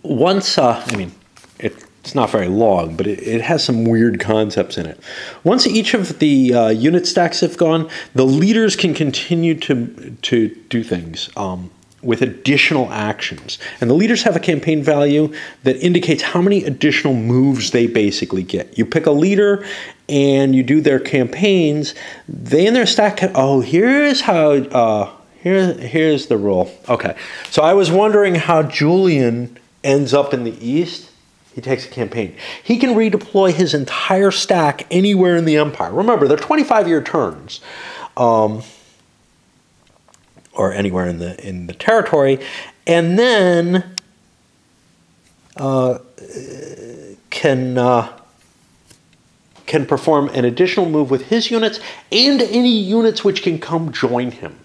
once, I mean, it's not very long, but it has some weird concepts in it. Once each of the unit stacks have gone, the leaders can continue to do things with additional actions. And the leaders have a campaign value that indicates how many additional moves they basically get. You pick a leader and you do their campaigns. They in their stack can, oh, here's how, here's the rule. Okay, so I was wondering how Julian ends up in the east. He takes a campaign. He can redeploy his entire stack anywhere in the empire. Remember, they're 25-year turns. Or anywhere in the territory, and then can perform an additional move with his units and any units which can come join him.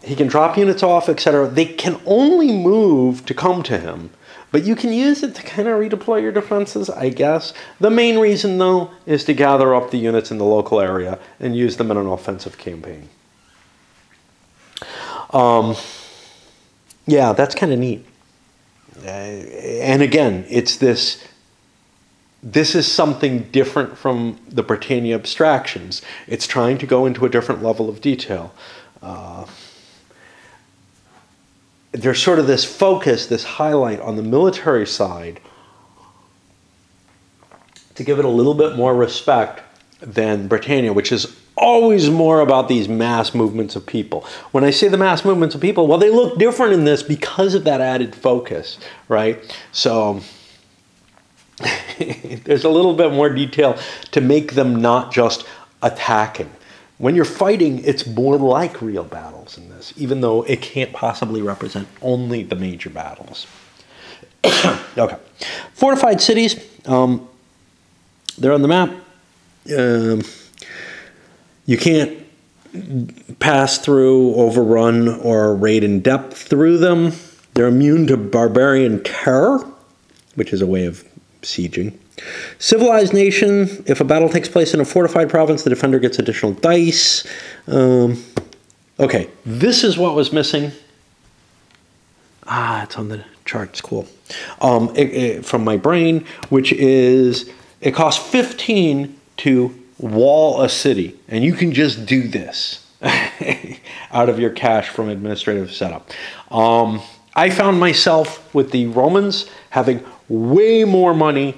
He can drop units off, etc. They can only move to come to him, but you can use it to kind of redeploy your defenses, I guess. The main reason, though, is to gather up the units in the local area and use them in an offensive campaign. Yeah, that's kind of neat. And again, it's this is something different from the Britannia abstractions. It's trying to go into a different level of detail. There's sort of this focus, this highlight on the military side to give it a little bit more respect than Britannia, which is always more about these mass movements of people. When I say the mass movements of people, well, they look different in this because of that added focus, right? So there's a little bit more detail to make them not just attacking. When you're fighting, it's more like real battles in this, even though it can't possibly represent only the major battles. Okay. Fortified cities, they're on the map. You can't pass through, overrun, or raid in depth through them. They're immune to barbarian terror, which is a way of sieging. Civilized nation, if a battle takes place in a fortified province, the defender gets additional dice. Okay, this is what was missing. It's on the charts, cool. From my brain, which is, it costs 15 to wall a city, and you can just do this out of your cash from administrative setup. I found myself with the Romans having way more money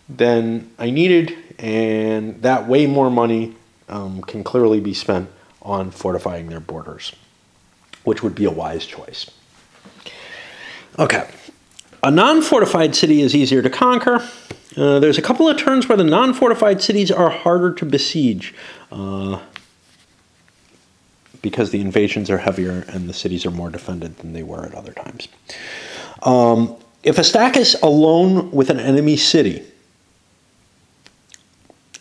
than I needed, and that way more money can clearly be spent on fortifying their borders, which would be a wise choice. Okay, a non-fortified city is easier to conquer. There's a couple of turns where the non-fortified cities are harder to besiege because the invasions are heavier and the cities are more defended than they were at other times. If a stack is alone with an enemy city,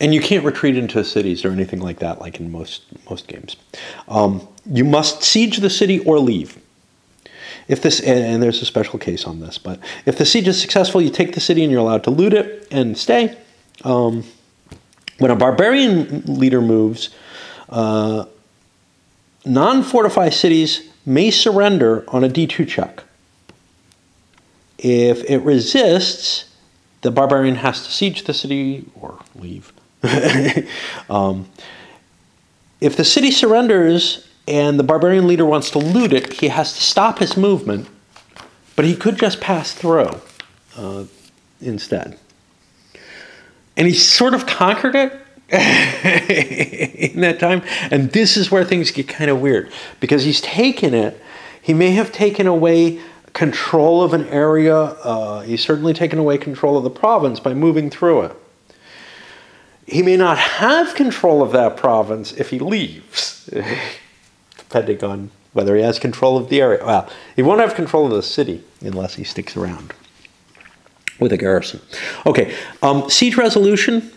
and you can't retreat into cities or anything like that, like in most games, you must siege the city or leave. If this, and there's a special case on this, but if the siege is successful, you take the city and you're allowed to loot it and stay. When a barbarian leader moves, non-fortified cities may surrender on a D2 check. If it resists, the barbarian has to siege the city or leave. If the city surrenders and the barbarian leader wants to loot it, he has to stop his movement, but he could just pass through instead. And he sort of conquered it in that time. And this is where things get kind of weird, because he's taken it. He may have taken away control of an area. He's certainly taken away control of the province by moving through it. He may not have control of that province if he leaves, depending on whether he has control of the area. Well, he won't have control of the city unless he sticks around with a garrison. Okay, siege resolution.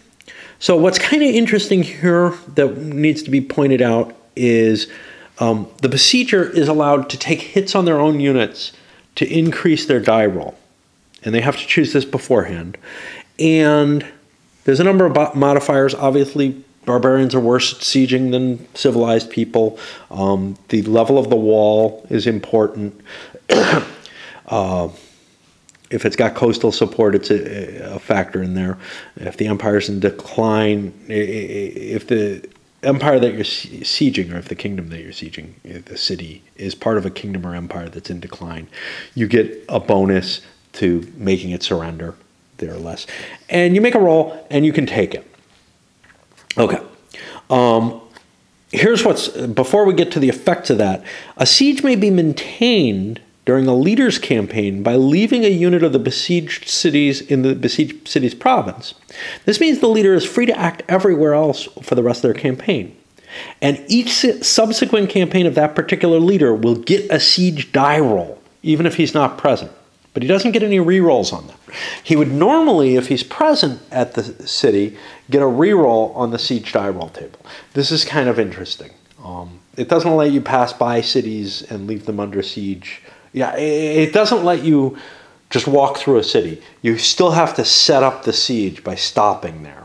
So what's kind of interesting here that needs to be pointed out is the besieger is allowed to take hits on their own units to increase their die roll. And they have to choose this beforehand. And there's a number of modifiers. Obviously, barbarians are worse at sieging than civilized people. The level of the wall is important. If it's got coastal support, it's a factor in there. If the empire's in decline, if the empire that you're sieging, or if the kingdom that you're sieging, if the city is part of a kingdom or empire that's in decline, you get a bonus to making it surrender, there or less. And you make a roll, and you can take it. Okay. Here's what's, before we get to the effects of that, a siege may be maintained during a leader's campaign by leaving a unit of the besieged cities in the besieged city's province. This means the leader is free to act everywhere else for the rest of their campaign. And each subsequent campaign of that particular leader will get a siege die roll, even if he's not present. But he doesn't get any rerolls on that. He would normally, if he's present at the city, get a reroll on the siege die roll table. This is kind of interesting. It doesn't let you pass by cities and leave them under siege. Yeah, it doesn't let you just walk through a city. You still have to set up the siege by stopping there.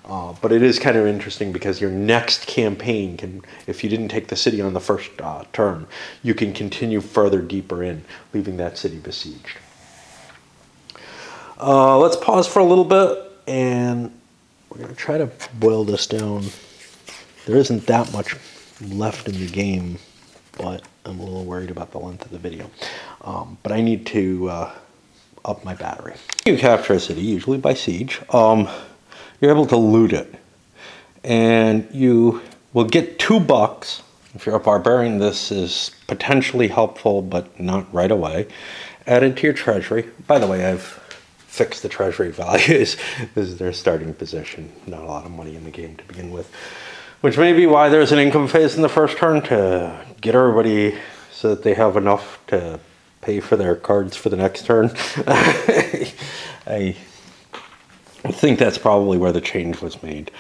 But it is kind of interesting because your next campaign can, if you didn't take the city on the first turn, you can continue further deeper in, leaving that city besieged. Let's pause for a little bit, and we're going to try to boil this down. There isn't that much left in the game, but I'm a little worried about the length of the video. But I need to up my battery. You capture a city, usually by siege. You're able to loot it. And you will get $2. If you're a barbarian, this is potentially helpful, but not right away. Added to your treasury. By the way, I've fixed the treasury values. This is their starting position. Not a lot of money in the game to begin with. Which may be why there's an income phase in the first turn, to get everybody so that they have enough to pay for their cards for the next turn. I think that's probably where the change was made.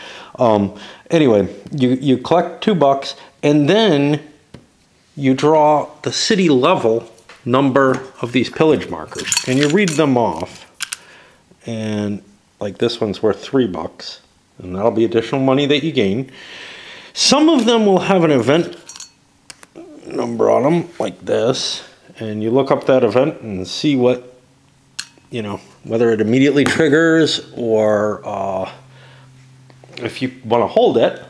Anyway, you collect $2, and then you draw the city level number of these pillage markers, and you read them off. And like this one's worth $3, and that'll be additional money that you gain. Some of them will have an event number on them, like this, and you look up that event and see what, you know, whether it immediately triggers or if you want to hold it.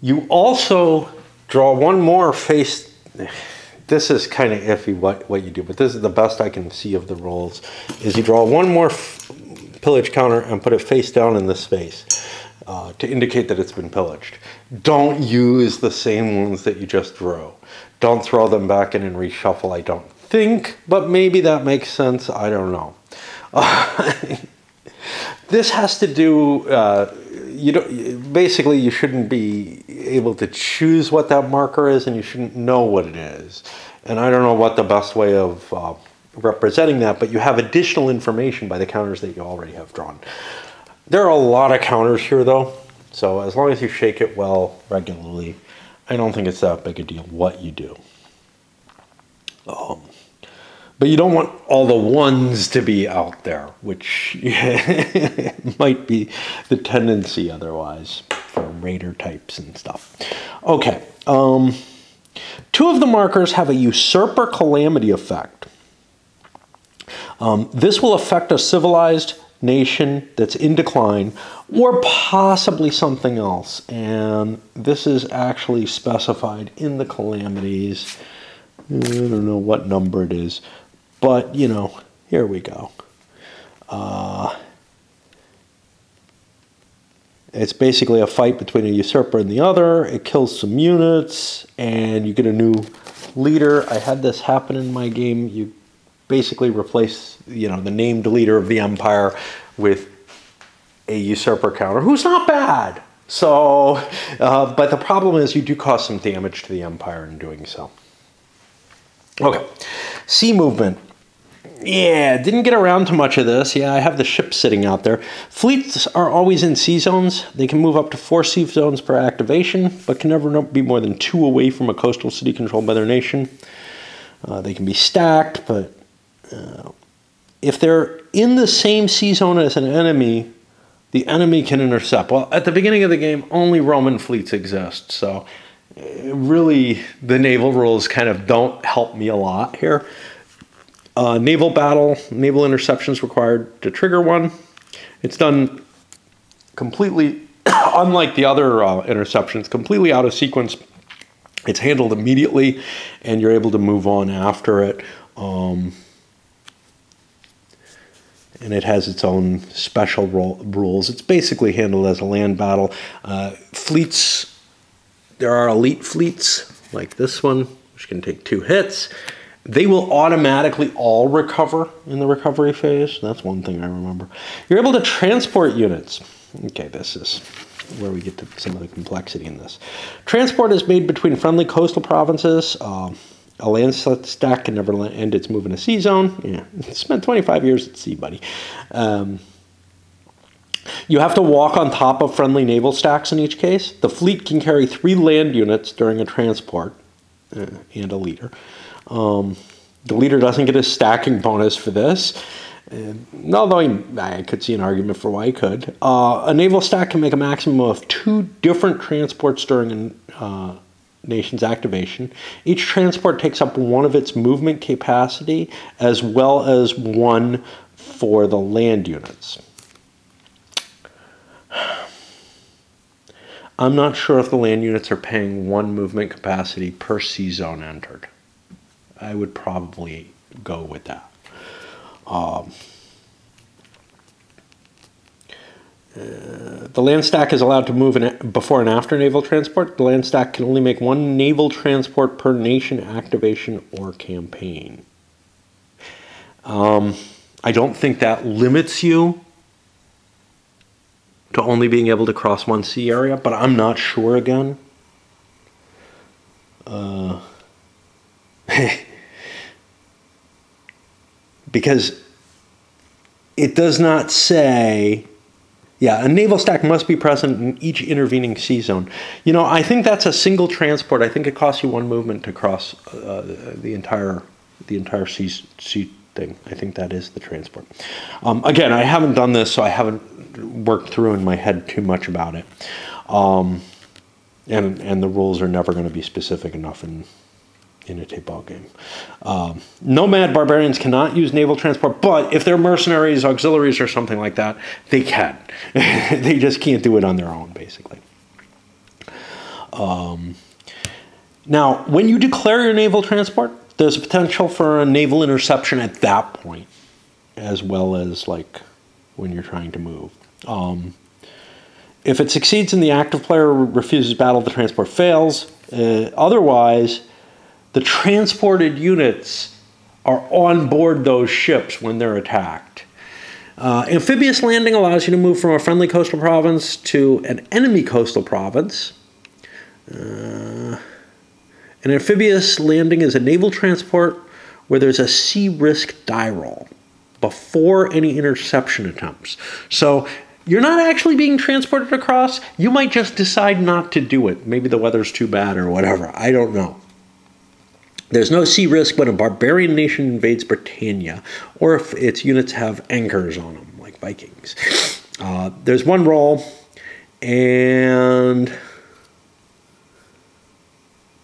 You also draw one more face. This is kind of iffy what you do, but this is the best I can see of the rolls, is you draw one more pillage counter and put it face down in this space to indicate that it's been pillaged. Don't use the same ones that you just drew. Don't throw them back in and reshuffle, I don't think, but maybe that makes sense, I don't know. This has to do, basically you shouldn't be able to choose what that marker is, and you shouldn't know what it is. And I don't know what the best way of representing that, but you have additional information by the counters that you already have drawn. There are a lot of counters here though, so as long as you shake it well regularly, I don't think it's that big a deal what you do. But you don't want all the ones to be out there, which might be the tendency otherwise for raider types and stuff. Okay, 2 of the markers have a usurper calamity effect. This will affect a civilized nation that's in decline, or possibly something else. And this is actually specified in the calamities. I don't know what number it is, but you know, here we go. It's basically a fight between a usurper and the other. It kills some units, and you get a new leader. I had this happen in my game. You basically replace, you know, the named leader of the empire with a usurper counter, who's not bad. So, but the problem is you do cause some damage to the empire in doing so. Okay, sea movement. Yeah, didn't get around to much of this. Yeah, I have the ships sitting out there. Fleets are always in sea zones. They can move up to 4 sea zones per activation, but can never be more than 2 away from a coastal city controlled by their nation. They can be stacked, but if they're in the same sea zone as an enemy, the enemy can intercept. Well, at the beginning of the game, only Roman fleets exist, so really the naval rules kind of don't help me a lot here. Naval battle, naval interceptions required to trigger one. It's done completely, unlike the other interceptions, completely out of sequence. It's handled immediately, and you're able to move on after it. And it has its own special rules. It's basically handled as a land battle. Fleets, there are elite fleets, like this one, which can take 2 hits. They will automatically all recover in the recovery phase. That's one thing I remember. You're able to transport units. Okay, this is where we get to some of the complexity in this. Transport is made between friendly coastal provinces. A land stack can never end its move in a sea zone. Yeah, spent 25 years at sea, buddy. You have to walk on top of friendly naval stacks in each case. The fleet can carry 3 land units during a transport and a leader. The leader doesn't get a stacking bonus for this, although I could see an argument for why he could. A naval stack can make a maximum of 2 different transports during a nation's activation. Each transport takes up 1 of its movement capacity, as well as 1 for the land units. I'm not sure if the land units are paying 1 movement capacity per sea zone entered. I would probably go with that. The land stack is allowed to move before and after naval transport. The land stack can only make 1 naval transport per nation activation or campaign. I don't think that limits you to only being able to cross 1 sea area, but I'm not sure again. Because it does not say, yeah, a naval stack must be present in each intervening sea zone. You know, I think that's a single transport. I think it costs you 1 movement to cross the entire the entire sea thing. I think that is the transport. Again, I haven't done this, so I haven't worked through in my head too much about it. And the rules are never going to be specific enough in a tape-out game. Nomad barbarians cannot use naval transport, but if they're mercenaries, auxiliaries, or something like that, they can. They just can't do it on their own, basically. Now, when you declare your naval transport, there's a potential for a naval interception at that point, as well as like when you're trying to move. If it succeeds and the active player refuses battle, the transport fails. Otherwise, the transported units are on board those ships when they're attacked. Amphibious Landing allows you to move from a friendly coastal province to an enemy coastal province. An amphibious landing is a naval transport where there's a sea risk die roll before any interception attempts. So you're not actually being transported across. You might just decide not to do it. Maybe the weather's too bad or whatever. I don't know. There's no sea risk when a barbarian nation invades Britannia, or if its units have anchors on them, like Vikings. There's one roll, and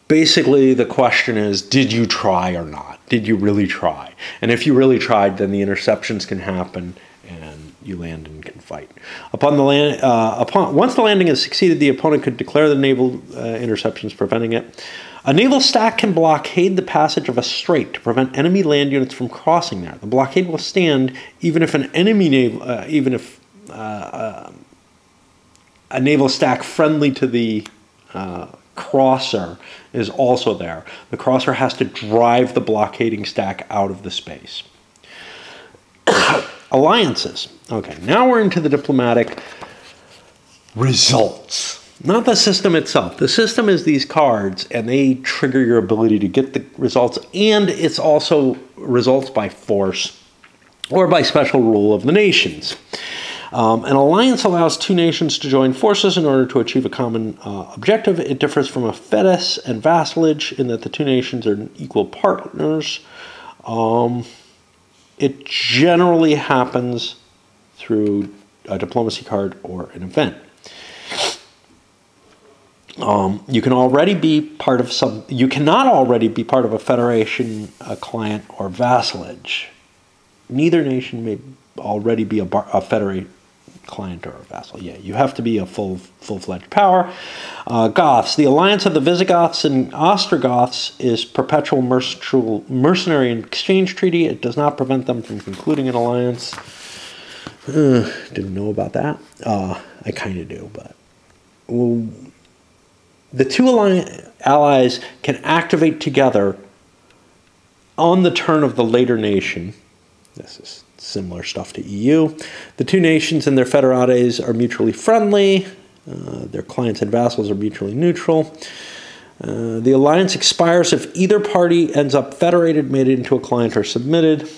basically the question is, did you try or not? Did you really try? And if you really tried, then the interceptions can happen, and you land and can fight. Once the landing has succeeded, the opponent could declare the naval interceptions, preventing it. A naval stack can blockade the passage of a strait to prevent enemy land units from crossing there. The blockade will stand even if a naval stack friendly to the crosser is also there. The crosser has to drive the blockading stack out of the space. Alliances. Okay, now we're into the diplomatic results. Not the system itself. The system is these cards, and they trigger your ability to get the results, and it's also results by force or by special rule of the nations. An alliance allows two nations to join forces in order to achieve a common objective. It differs from a fetus and vassalage in that the two nations are equal partners. It generally happens through a diplomacy card or an event. You can already be part of you cannot already be part of a federation, a client, or vassalage. Neither nation may already be a federate, client, or a vassal. Yeah, you have to be a full-fledged power. Goths. The alliance of the Visigoths and Ostrogoths is perpetual mercenary and exchange treaty. It does not prevent them from concluding an alliance. Didn't know about that. I kind of do, but the two allies can activate together on the turn of the later nation. This is similar stuff to EU. The two nations and their federates are mutually friendly. Their clients and vassals are mutually neutral. The alliance expires if either party ends up federated, made into a client, or submitted.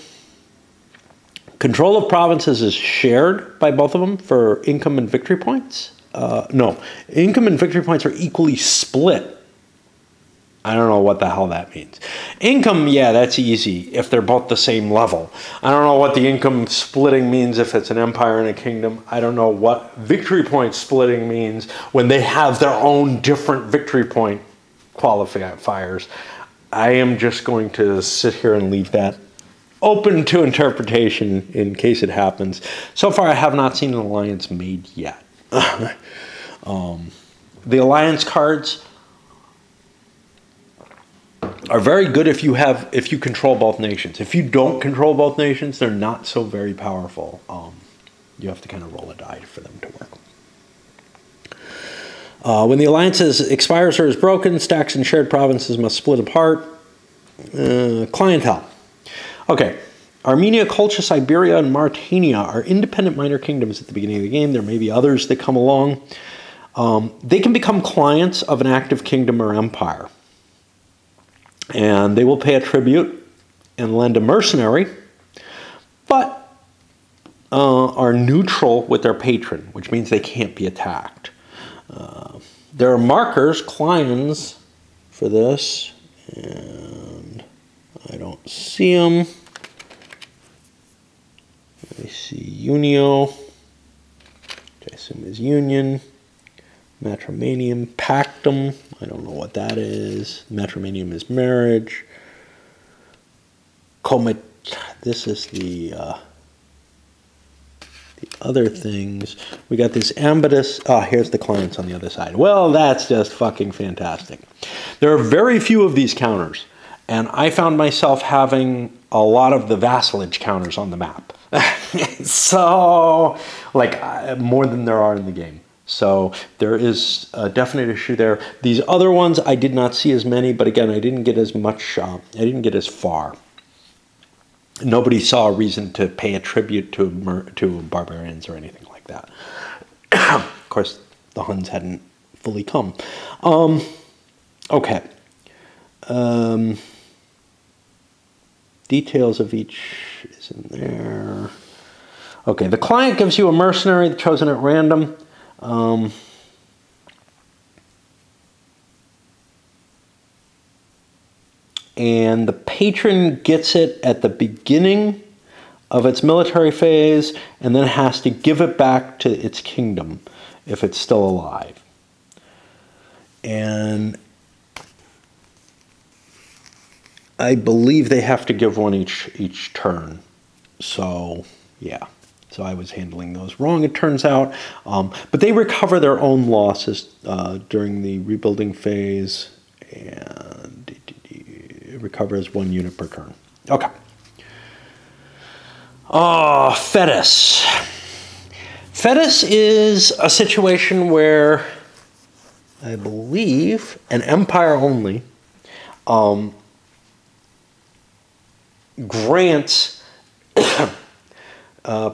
Control of provinces is shared by both of them for income and victory points. No, income and victory points are equally split. I don't know what the hell that means. Income, yeah, that's easy if they're both the same level. I don't know what the income splitting means if it's an empire and a kingdom. I don't know what victory point splitting means when they have their own different victory point qualifiers. I am just going to sit here and leave that open to interpretation in case it happens. So far, I have not seen an alliance made yet. The alliance cards are very good if you control both nations. If you don't control both nations, they're not so very powerful. You have to kind of roll a die for them to work. When the alliance expires or is broken, stacks and shared provinces must split apart. Clientele. Okay. Armenia, Colchis, Iberia, and Mauritania are independent minor kingdoms at the beginning of the game. There may be others that come along. They can become clients of an active kingdom or empire. And they will pay a tribute and lend a mercenary, but are neutral with their patron, which means they can't be attacked. There are markers, clients, for this, and I don't see them. I see Unio, which I assume is Union. Matrimonium, Pactum, I don't know what that is. Matrimonium is marriage. This is the other things. We got this Amphibious. Oh, here's the clients on the other side. Well, that's just fucking fantastic. There are very few of these counters, and I found myself having a lot of the vassalage counters on the map. So, like, more than there are in the game. So there is a definite issue there. These other ones, I did not see as many, but again, I didn't get as much, I didn't get as far. Nobody saw a reason to pay a tribute to barbarians or anything like that. Of course, the Huns hadn't fully come. Okay. Details of each is in there. Okay, the client gives you a mercenary chosen at random. And the patron gets it at the beginning of its military phase and then has to give it back to its kingdom if it's still alive. And I believe they have to give one each turn. So, yeah. So I was handling those wrong, it turns out. But they recover their own losses during the rebuilding phase, and it recovers 1 unit per turn. Okay. Fedus. Fedus is a situation where I believe an empire only grants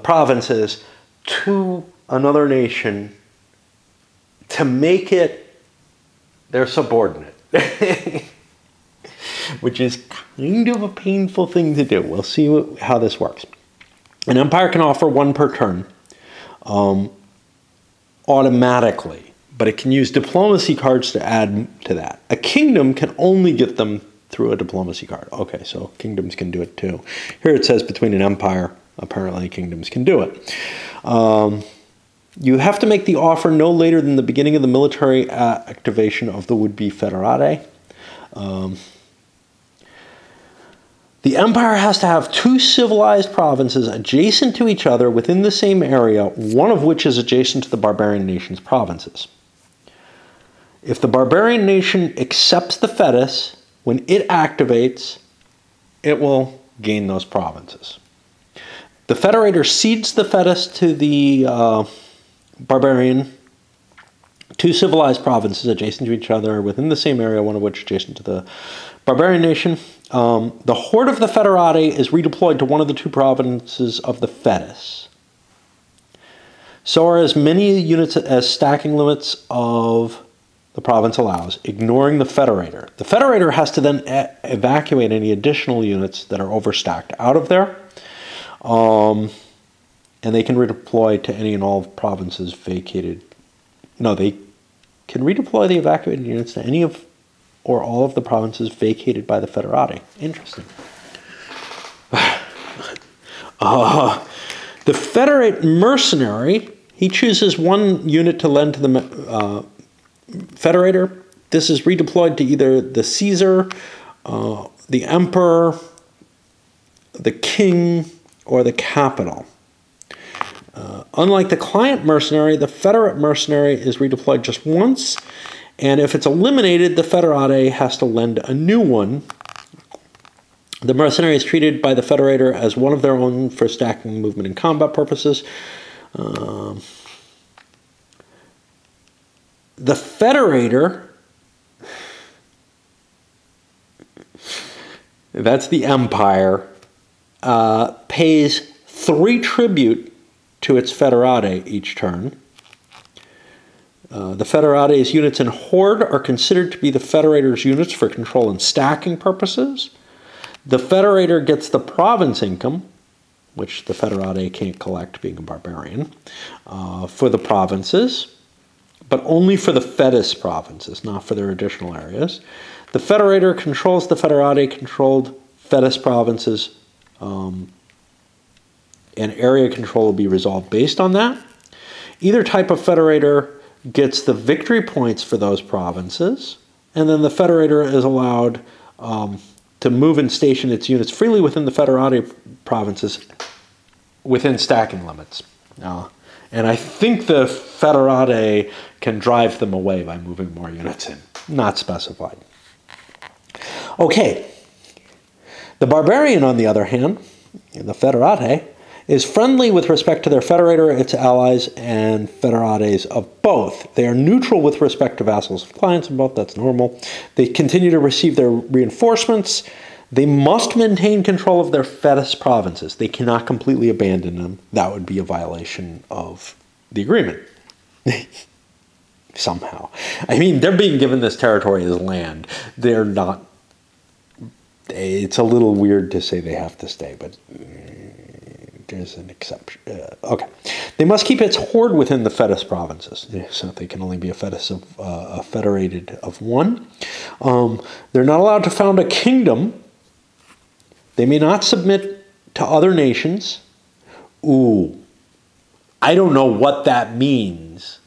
provinces to another nation to make it their subordinate, which is kind of a painful thing to do. We'll see how this works. An empire can offer 1 per turn automatically, but it can use diplomacy cards to add to that. A kingdom can only get them through a diplomacy card. Okay, so kingdoms can do it too. Here it says between an empire. Apparently, kingdoms can do it. You have to make the offer no later than the beginning of the military activation of the would-be Federate. The empire has to have 2 civilized provinces adjacent to each other within the same area, one of which is adjacent to the barbarian nation's provinces. If the barbarian nation accepts the Fedus, when it activates, it will gain those provinces. The Federator cedes the Fedus to the barbarian, 2 civilized provinces adjacent to each other within the same area, one of which adjacent to the barbarian nation. The horde of the Federati is redeployed to one of the 2 provinces of the Fedus. So are as many units as stacking limits of the province allows, ignoring the Federator. The Federator has to then evacuate any additional units that are overstacked out of there. And they can redeploy to any and all provinces vacated. No, they can redeploy the evacuated units to any of or all of the provinces vacated by the Federati. Interesting. The Federated Mercenary, he chooses 1 unit to lend to the Federator. This is redeployed to either the Caesar, the Emperor, the King, or the capital. Unlike the client mercenary, the Federate mercenary is redeployed just once, and if it's eliminated, the Federate has to lend a new one. The mercenary is treated by the Federator as one of their own for stacking, movement, and combat purposes. The Federator, that's the empire, pays 3 tribute to its Federate each turn. The Federate's units in Horde are considered to be the Federator's units for control and stacking purposes. The Federator gets the province income, which the Federate can't collect being a barbarian, for the provinces, but only for the Fedus provinces, not for their additional areas. The Federator controls the Federate-controlled Fedus provinces, and area control will be resolved based on that. Either type of federator gets the victory points for those provinces, and then the federator is allowed to move and station its units freely within the federati provinces within stacking limits. And I think the federati can drive them away by moving more units in. Not specified. Okay. The barbarian, on the other hand, the federati, is friendly with respect to their federator, its allies, and federates of both. They are neutral with respect to vassals of clients of both. That's normal. They continue to receive their reinforcements. They must maintain control of their Fedus provinces. They cannot completely abandon them. That would be a violation of the agreement. Somehow. I mean, they're being given this territory as land. They're not... It's a little weird to say they have to stay, but there's an exception. Okay. They must keep its horde within the Fedus provinces. So they can only be a Fedus of a federated of one. They're not allowed to found a kingdom. They may not submit to other nations. Ooh, I don't know what that means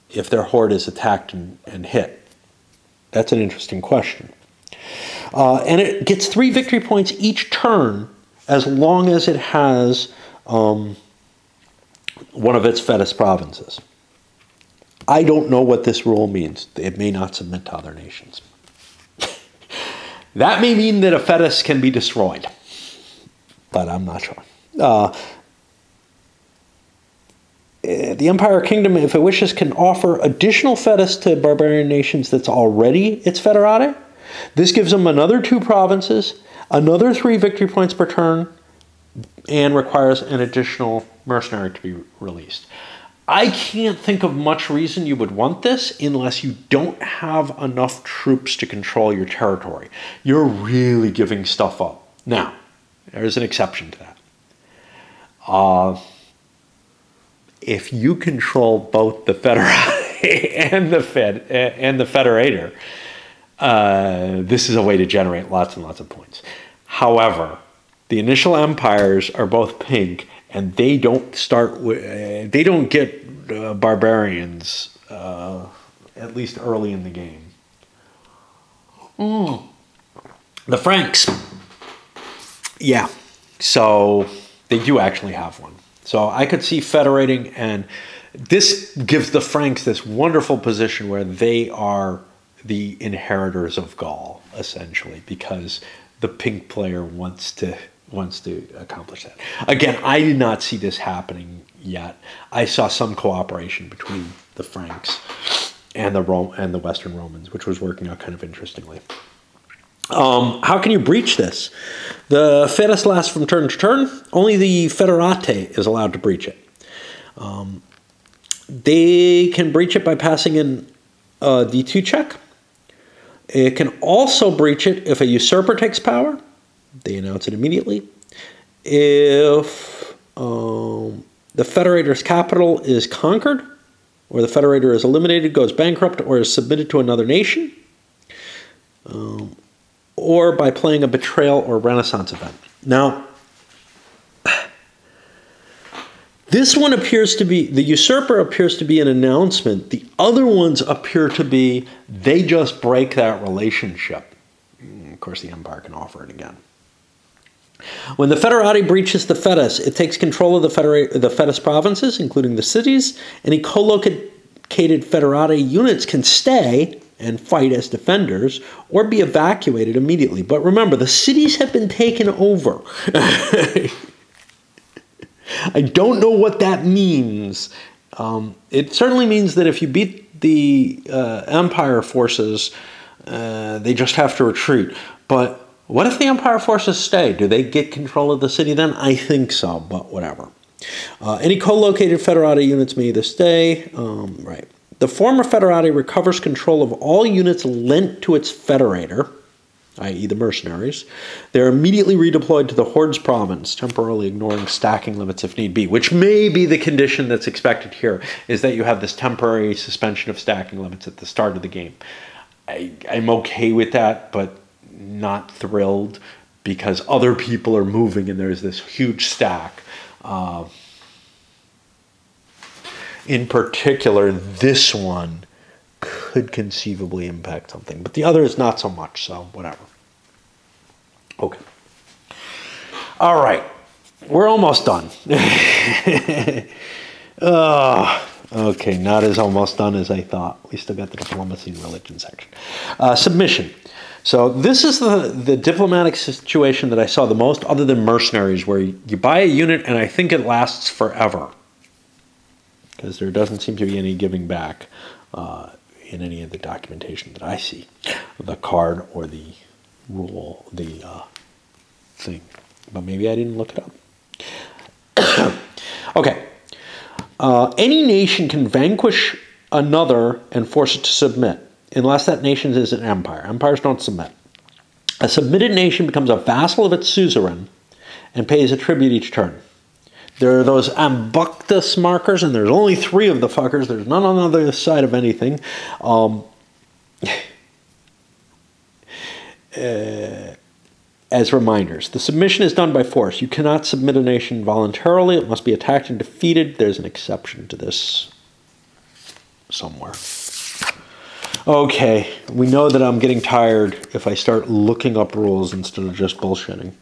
if their horde is attacked and hit. That's an interesting question. And it gets 3 victory points each turn as long as it has one of its Fedus provinces. I don't know what this rule means. It may not submit to other nations. That may mean that a Fedus can be destroyed, but I'm not sure. The Empire Kingdom, if it wishes, can offer additional Fedus to barbarian nations that's already its federati. This gives them another 2 provinces, another 3 victory points per turn, and requires an additional mercenary to be released. I can't think of much reason you would want this unless you don't have enough troops to control your territory. You're really giving stuff up. Now, there's an exception to that. If you control both the federati and the federator, this is a way to generate lots and lots of points. However, the initial empires are both pink, and they don't start with, they don't get barbarians at least early in the game. The Franks, yeah, so they do actually have one. So I could see federating, and this gives the Franks this wonderful position where they are the inheritors of Gaul, essentially, because the pink player wants to accomplish that. Again, I did not see this happening yet. I saw some cooperation between the Franks and the Western Romans, which was working out kind of interestingly. How can you breach this? The Fedus lasts from turn to turn. Only the Federate is allowed to breach it. They can breach it by passing in a D2 check. It can also breach it if a usurper takes power. They announce it immediately. If the Federator's capital is conquered, or the Federator is eliminated, goes bankrupt, or is submitted to another nation, or by playing a betrayal or Renaissance event. Now, this one appears to be, the usurper appears to be an announcement. The other ones appear to be, they just break that relationship. Of course, the Empire can offer it again. When the Federati breaches the Fedus, it takes control of the Fedus provinces, including the cities. Any co-located Federati units can stay and fight as defenders, or be evacuated immediately. But remember, the cities have been taken over. I don't know what that means. It certainly means that if you beat the Empire forces, they just have to retreat. But what if the Empire forces stay? Do they get control of the city then? I think so, but whatever. Any co-located Federati units may either stay. Right. The former Federati recovers control of all units lent to its Federator, i.e. the mercenaries. They're immediately redeployed to the Horde's province, temporarily ignoring stacking limits if need be, which may be the condition that's expected here, is that you have this temporary suspension of stacking limits at the start of the game. I'm okay with that, but not thrilled, because other people are moving and there's this huge stack. In particular, this one could conceivably impact something, but the other is not so much, so whatever. Okay. All right. We're almost done. Okay, not as almost done as I thought. We still got the diplomacy and religion section. Submission. So this is the diplomatic situation that I saw the most, other than mercenaries, where you buy a unit and I think it lasts forever, because there doesn't seem to be any giving back in any of the documentation that I see, the card or the rule, the thing. But maybe I didn't look it up. Okay. Any nation can vanquish another and force it to submit, unless that nation is an empire. Empires don't submit. A submitted nation becomes a vassal of its suzerain and pays a tribute each turn. There are those Ambactus markers, and there's only 3 of the fuckers. There's none on the other side of anything. As reminders, the submission is done by force. You cannot submit a nation voluntarily. It must be attacked and defeated. There's an exception to this somewhere. Okay, we know that I'm getting tired if I start looking up rules instead of just bullshitting.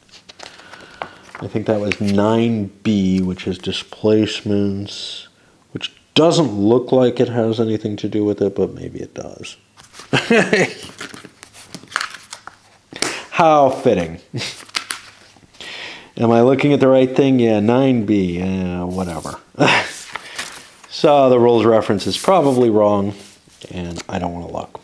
I think that was 9B, which is displacements, which doesn't look like it has anything to do with it, but maybe it does. How fitting. Am I looking at the right thing? Yeah, 9B, whatever. So the rules reference is probably wrong, and I don't want to look.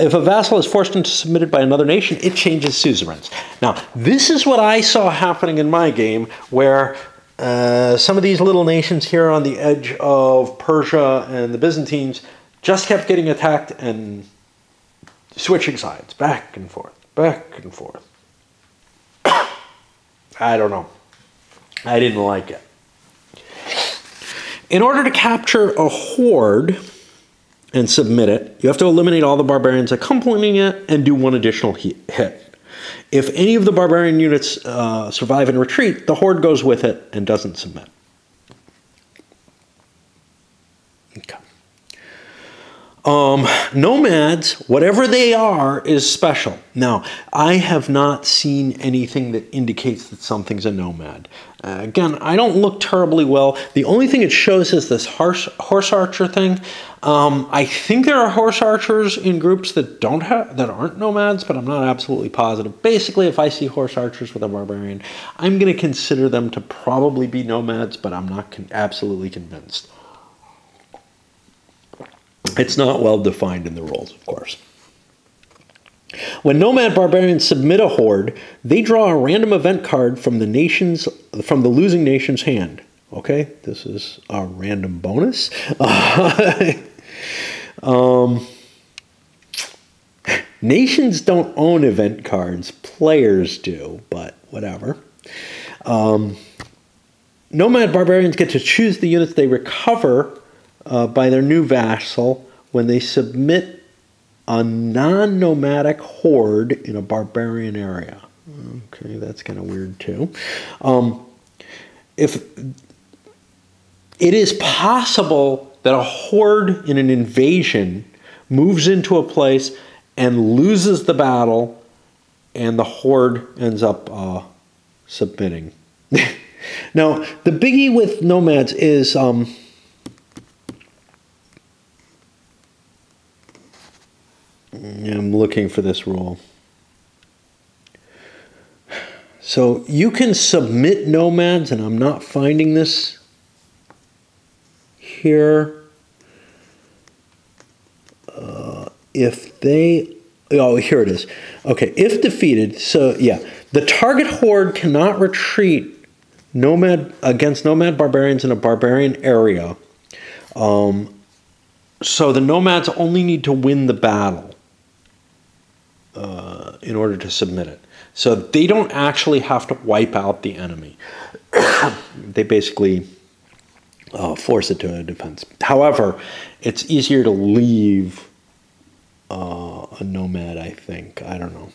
If a vassal is forced into submitted by another nation, it changes suzerains. Now, this is what I saw happening in my game, where some of these little nations here on the edge of Persia and the Byzantines just kept getting attacked and switching sides, back and forth. Back and forth. I don't know. I didn't like it. In order to capture a horde and submit it, you have to eliminate all the barbarians accompanying it and do 1 additional hit. If any of the barbarian units survive and retreat, the horde goes with it and doesn't submit. Okay. Nomads, whatever they are, is special. Now, I have not seen anything that indicates that something's a nomad. Again, I don't look terribly well. The only thing it shows is this horse archer thing. I think there are horse archers in groups that aren't nomads, but I'm not absolutely positive. Basically, if I see horse archers with a barbarian, I'm going to consider them to probably be nomads, but I'm not absolutely convinced. It's not well defined in the rules, of course. When nomad barbarians submit a horde, they draw a random event card from the losing nation's hand. Okay, this is a random bonus. Nations don't own event cards; players do, but whatever. Nomad barbarians get to choose the units they recover by their new vassal when they submit a non-nomadic horde in a barbarian area. Okay, that's kind of weird too. If it is possible that a horde in an invasion moves into a place and loses the battle, and the horde ends up submitting. Now, the biggie with nomads is I'm looking for this rule. So you can submit nomads, and I'm not finding this here. If they, oh, here it is. Okay, if defeated, so yeah, the target horde cannot retreat against nomad barbarians in a barbarian area. So the nomads only need to win the battle in order to submit it. So they don't actually have to wipe out the enemy. They basically force it to a defense. However, it's easier to leave a nomad, I think. I don't know.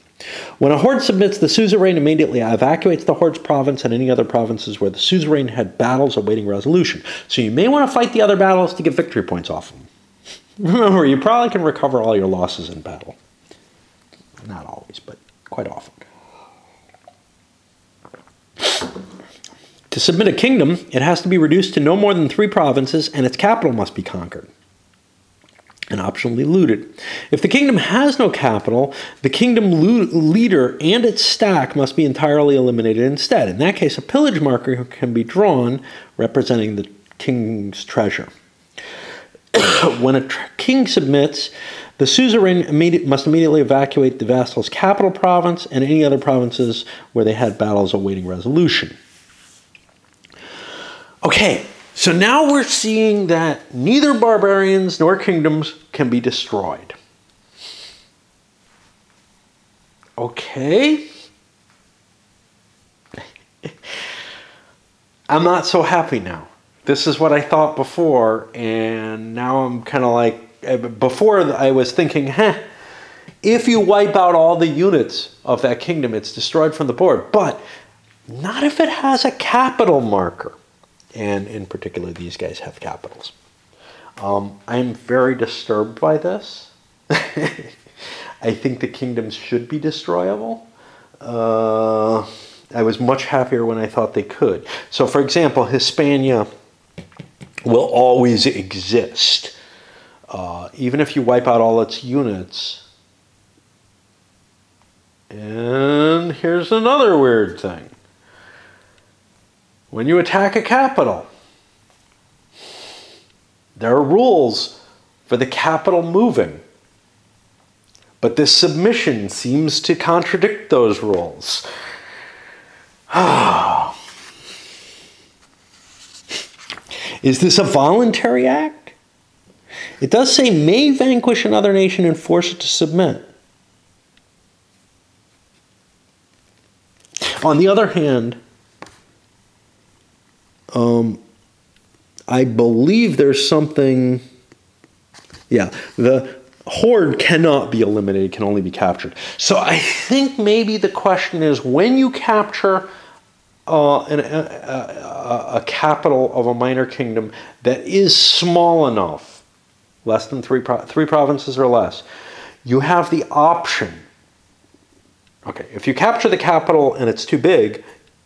When a horde submits, the suzerain immediately evacuates the horde's province and any other provinces where the suzerain had battles awaiting resolution. So you may want to fight the other battles to get victory points off them. Remember, you probably can recover all your losses in battle. Not always, but quite often. To submit a kingdom, it has to be reduced to no more than 3 provinces, and its capital must be conquered and optionally looted. If the kingdom has no capital, the kingdom leader and its stack must be entirely eliminated instead. In that case, a pillage marker can be drawn representing the king's treasure. When a king submits, the suzerain must immediately evacuate the vassal's capital province and any other provinces where they had battles awaiting resolution. Okay, so now we're seeing that neither barbarians nor kingdoms can be destroyed. Okay. I'm not so happy now. This is what I thought before, and now I'm kind of like, before I was thinking, if you wipe out all the units of that kingdom, it's destroyed from the board. But not if it has a capital marker. And in particular, these guys have capitals. I'm very disturbed by this. I think the kingdoms should be destroyable. I was much happier when I thought they could. So, for example, Hispania will always exist. Even if you wipe out all its units. And here's another weird thing. When you attack a capital, there are rules for the capital moving. But this submission seems to contradict those rules. Is this a voluntary act? It does say may vanquish another nation and force it to submit. On the other hand, I believe there's something, the horde cannot be eliminated, can only be captured. So I think maybe the question is, when you capture a capital of a minor kingdom that is small enough, less than 3 provinces or less, you have the option. Okay, if you capture the capital and it's too big,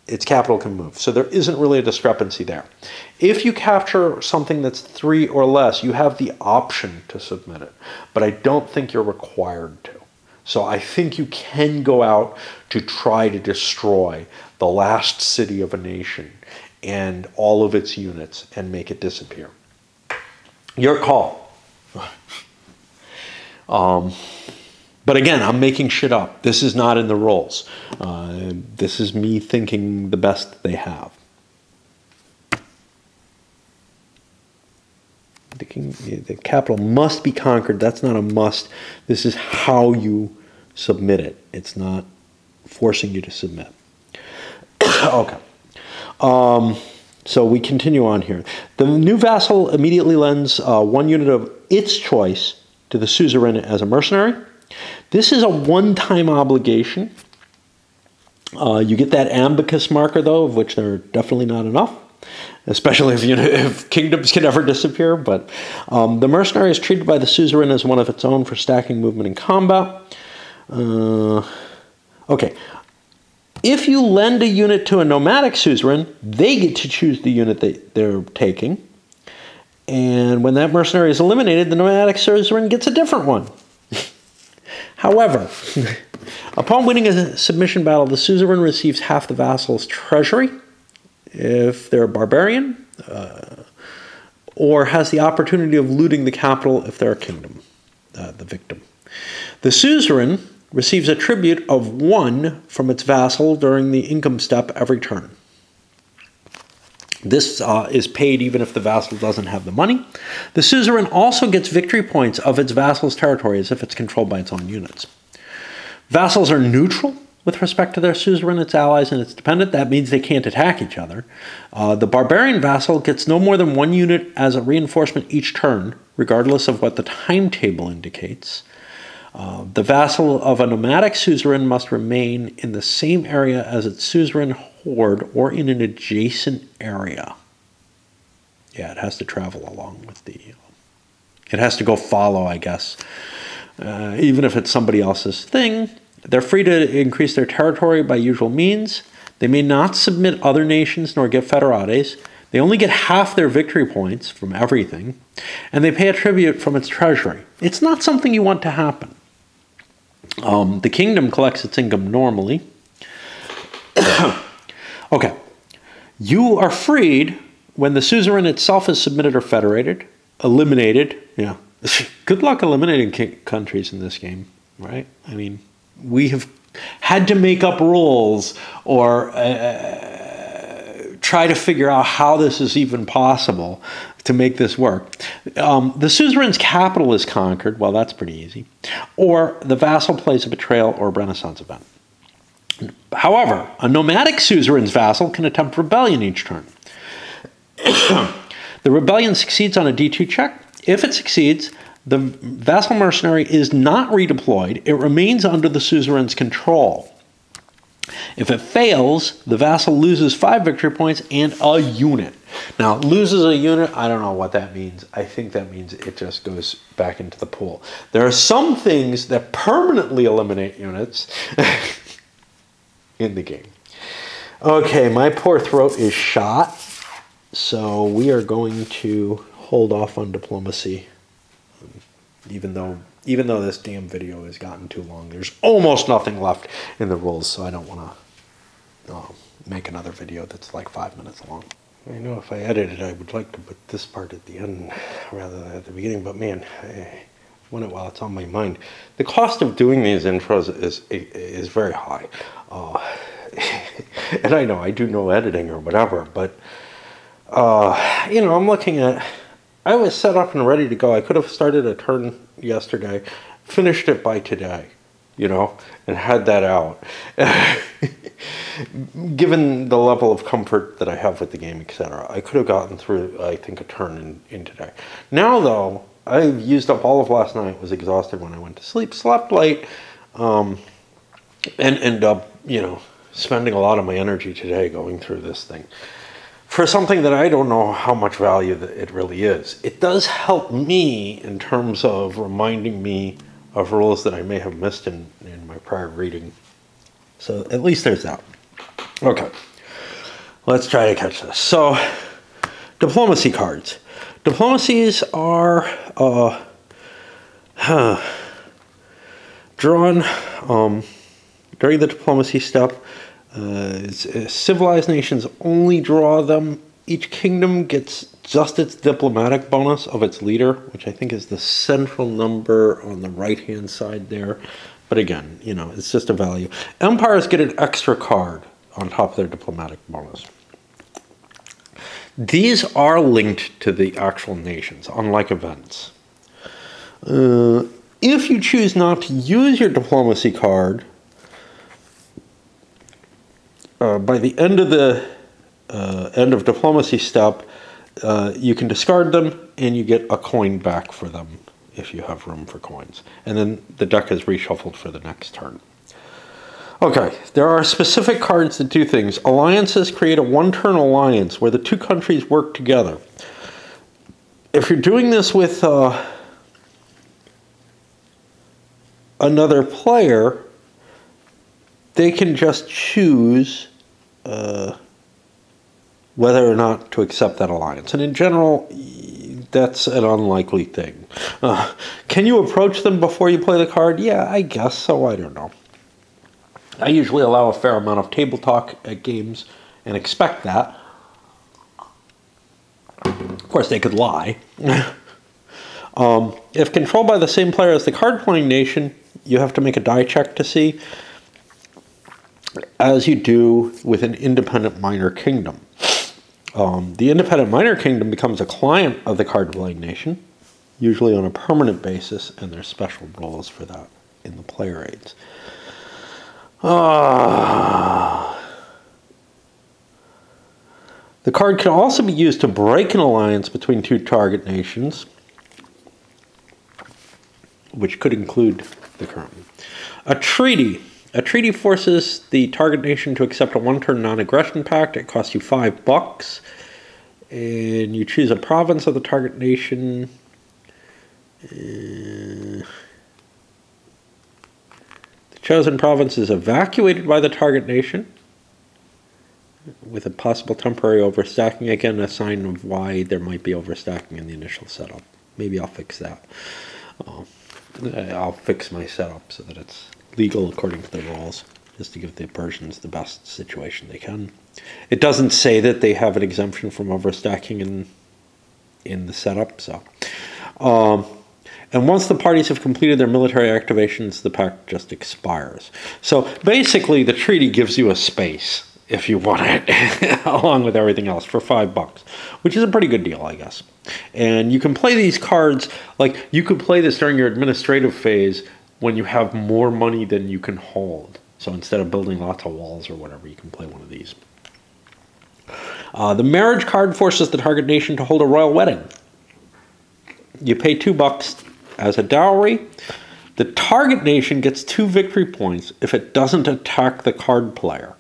its capital can move. So there isn't really a discrepancy there. If you capture something that's 3 or less, you have the option to submit it. But I don't think you're required to. So I think you can go out to try to destroy the last city of a nation and all of its units and make it disappear. Your call. But again, I'm making shit up. This is not in the rules. This is me thinking the best they have. The capital must be conquered. That's not a must. This is how you submit it. It's not forcing you to submit. Okay. So we continue on here. The new vassal immediately lends 1 unit of its choice to the suzerain as a mercenary. This is a one-time obligation. You get that ambiguous marker, though, of which there are definitely not enough, especially if kingdoms can ever disappear. But the mercenary is treated by the suzerain as one of its own for stacking movement in combat. Okay. If you lend a unit to a nomadic suzerain, they get to choose the unit they're taking. And when that mercenary is eliminated, the nomadic suzerain gets a different one. However, upon winning a submission battle, the suzerain receives half the vassal's treasury if they're a barbarian, or has the opportunity of looting the capital if they're a kingdom, the victim. The suzerain receives a tribute of 1 from its vassal during the income step every turn. This is paid even if the vassal doesn't have the money. The suzerain also gets victory points of its vassal's territory as if it's controlled by its own units. Vassals are neutral with respect to their suzerain, its allies, and its dependent. That means they can't attack each other. The barbarian vassal gets no more than 1 unit as a reinforcement each turn, regardless of what the timetable indicates. The vassal of a nomadic suzerain must remain in the same area as its suzerain horde or in an adjacent area. Yeah, it has to travel along with the... It has to go follow, I guess. Even if it's somebody else's thing. They're free to increase their territory by usual means. They may not submit other nations nor get federales. They only get half their victory points from everything. And they pay a tribute from its treasury. It's not something you want to happen. The kingdom collects its income normally. Okay. You are freed when the suzerain itself is submitted or federated. Eliminated. Yeah. Good luck eliminating countries in this game, right? I mean, we have had to make up rules or try to figure out how this is even possible to make this work. The suzerain's capital is conquered. Well, that's pretty easy. Or the vassal plays a betrayal or a Renaissance event. However, a nomadic suzerain's vassal can attempt rebellion each turn. The rebellion succeeds on a D2 check. If it succeeds, the vassal mercenary is not redeployed. It remains under the suzerain's control. If it fails, the vassal loses 5 victory points and a unit. Now, loses a unit, I don't know what that means. I think that means it just goes back into the pool. There are some things that permanently eliminate units in the game. Okay, my poor throat is shot, so we are going to hold off on diplomacy. Even though this damn video has gotten too long, there's almost nothing left in the rules, so I don't want to make another video that's like 5 minutes long. I know if I edited, I would like to put this part at the end rather than at the beginning, but man, I want it while it's on my mind. The cost of doing these intros is very high. And I know I do no editing or whatever, but you know, I'm looking at... I was set up and ready to go. I could have started a turn yesterday, finished it by today, you know, and had that out. Given the level of comfort that I have with the game, etc., I could have gotten through, I think, a turn in today. Now, though, I've used up all of last night, was exhausted when I went to sleep, slept late, and ended up, you know, spending a lot of my energy today going through this thing. For something that I don't know how much value that it really is. It does help me in terms of reminding me of rules that I may have missed in my prior reading. So at least there's that. Okay, let's try to catch this. So, diplomacy cards. Diplomacies are drawn during the diplomacy step. Civilized nations only draw them. Each kingdom gets just its diplomatic bonus of its leader, which I think is the central number on the right-hand side there. But again, you know, it's just a value. Empires get an extra card on top of their diplomatic bonus. These are linked to the actual nations, unlike events. If you choose not to use your diplomacy card, by the end of the end of diplomacy step, you can discard them and you get a coin back for them if you have room for coins. And then the deck is reshuffled for the next turn. Okay, there are specific cards that do things. Alliances create a one-turn alliance where the two countries work together. If you're doing this with another player, they can just choose whether or not to accept that alliance. And in general, that's an unlikely thing. Can you approach them before you play the card? Yeah, I guess so. I don't know. I usually allow a fair amount of table talk at games and expect that. Of course, they could lie. If controlled by the same player as the card-playing nation, you have to make a die check to see, as you do with an independent minor kingdom. The independent minor kingdom becomes a client of the card-playing nation, usually on a permanent basis, and there's special rules for that in the player aids. The card can also be used to break an alliance between two target nations, which could include the current one. A treaty. A treaty forces the target nation to accept a one-turn non-aggression pact. It costs you $5. And you choose a province of the target nation. The chosen province is evacuated by the target nation with a possible temporary overstacking. Again, a sign of why there might be overstacking in the initial setup. Maybe I'll fix that. I'll fix my setup so that it's legal according to the rules, just to give the Persians the best situation they can. It doesn't say that they have an exemption from overstacking in the setup. So, and once the parties have completed their military activations, the pact just expires. So basically, the treaty gives you a space if you want it, along with everything else, for $5, which is a pretty good deal, I guess. And you can play these cards, like you could play this during your administrative phase when you have more money than you can hold. So instead of building lots of walls or whatever, you can play one of these. The marriage card forces the target nation to hold a royal wedding. You pay $2 as a dowry. The target nation gets 2 victory points if it doesn't attack the card player.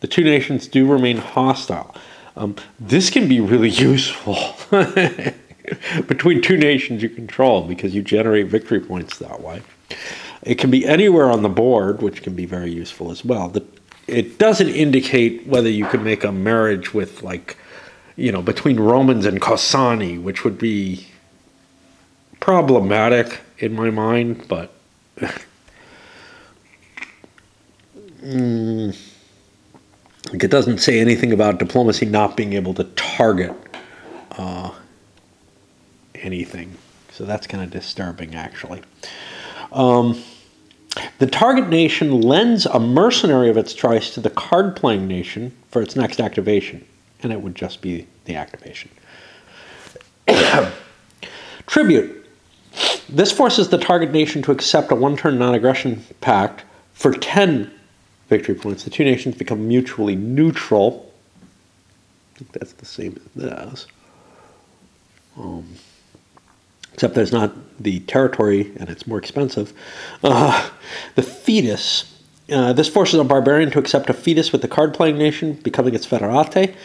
The two nations do remain hostile. This can be really useful between two nations you control because you generate victory points that way. It can be anywhere on the board, which can be very useful as well. It doesn't indicate whether you can make a marriage with, like, you know, between Romans and Cossani, which would be problematic in my mind, but it doesn't say anything about diplomacy not being able to target anything. So that's kind of disturbing, actually. The target nation lends a mercenary of its choice to the card-playing nation for its next activation, and it would just be the activation. Tribute. This forces the target nation to accept a one-turn non-aggression pact for 10 victory points. The two nations become mutually neutral. I think that's the same as this. Except there's not the territory, and it's more expensive. The fetus. This forces a barbarian to accept a fetus with the card-playing nation, becoming its federate.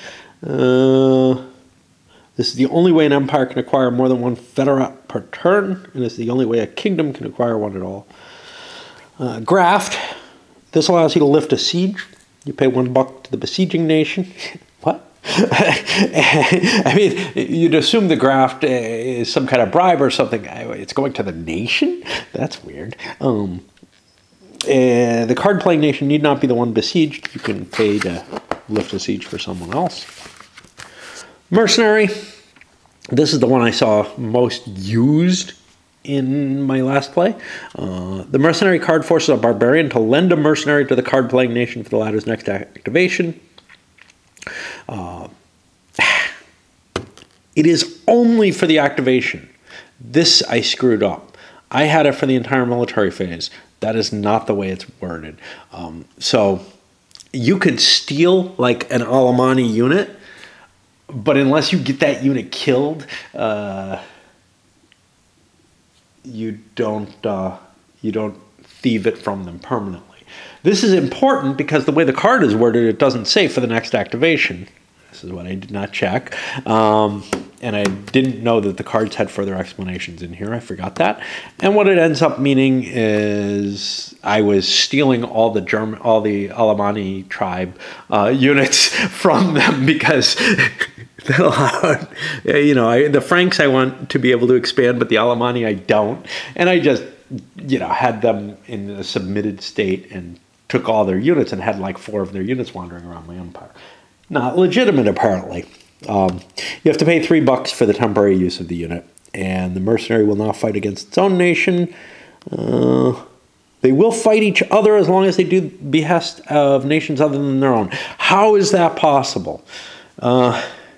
This is the only way an empire can acquire more than one federate per turn, and it's the only way a kingdom can acquire one at all. Graft. This allows you to lift a siege. You pay $1 to the besieging nation. What? I mean, you'd assume the graft is some kind of bribe or something. It's going to the nation? That's weird. The card-playing nation need not be the one besieged. You can pay to lift a siege for someone else. Mercenary. This is the one I saw most used in my last play. The mercenary card forces a barbarian to lend a mercenary to the card-playing nation for the latter's next activation. It is only for the activation. This I screwed up. I had it for the entire military phase. That is not the way it's worded. So you could steal like an Alemanni unit, but unless you get that unit killed, you don't thieve it from them permanently. This is important because the way the card is worded, it doesn't say for the next activation. This is what I did not check. And I didn't know that the cards had further explanations in here. I forgot that. And what it ends up meaning is I was stealing all the Alemanni tribe units from them because that allowed, you know, the Franks I want to be able to expand, but the Alemanni I don't. And I just, you know, had them in a submitted state and took all their units and had like 4 of their units wandering around my empire. Not legitimate, apparently. You have to pay $3 for the temporary use of the unit, and the mercenary will not fight against its own nation. They will fight each other as long as they do behest of nations other than their own. How is that possible?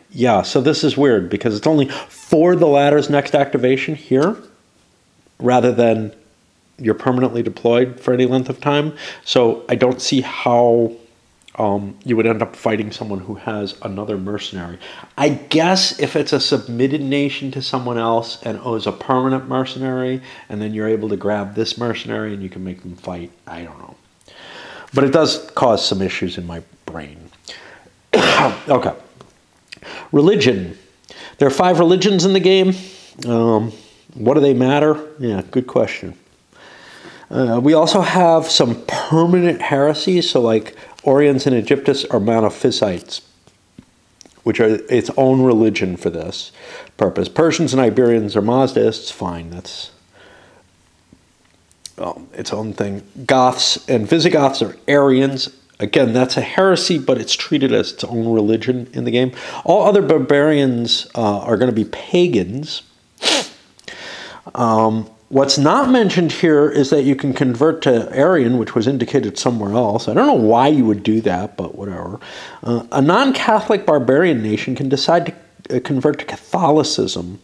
Yeah, so this is weird because it's only for the latter's next activation here, rather than you're permanently deployed for any length of time. So I don't see how you would end up fighting someone who has another mercenary. I guess if it's a submitted nation to someone else and owes a permanent mercenary, and then you're able to grab this mercenary and you can make them fight, I don't know. But it does cause some issues in my brain. Okay. Religion. There are 5 religions in the game. What do they matter? Yeah, good question. We also have some permanent heresies, so like Oriens and Egyptus are Monophysites, which are its own religion for this purpose. Persians and Iberians are Mazdaists, fine, that's its own thing. Goths and Visigoths are Arians. Again, that's a heresy, but it's treated as its own religion in the game. All other barbarians are going to be pagans. What's not mentioned here is that you can convert to Arian, which was indicated somewhere else. I don't know why you would do that, but whatever. A non-Catholic barbarian nation can decide to convert to Catholicism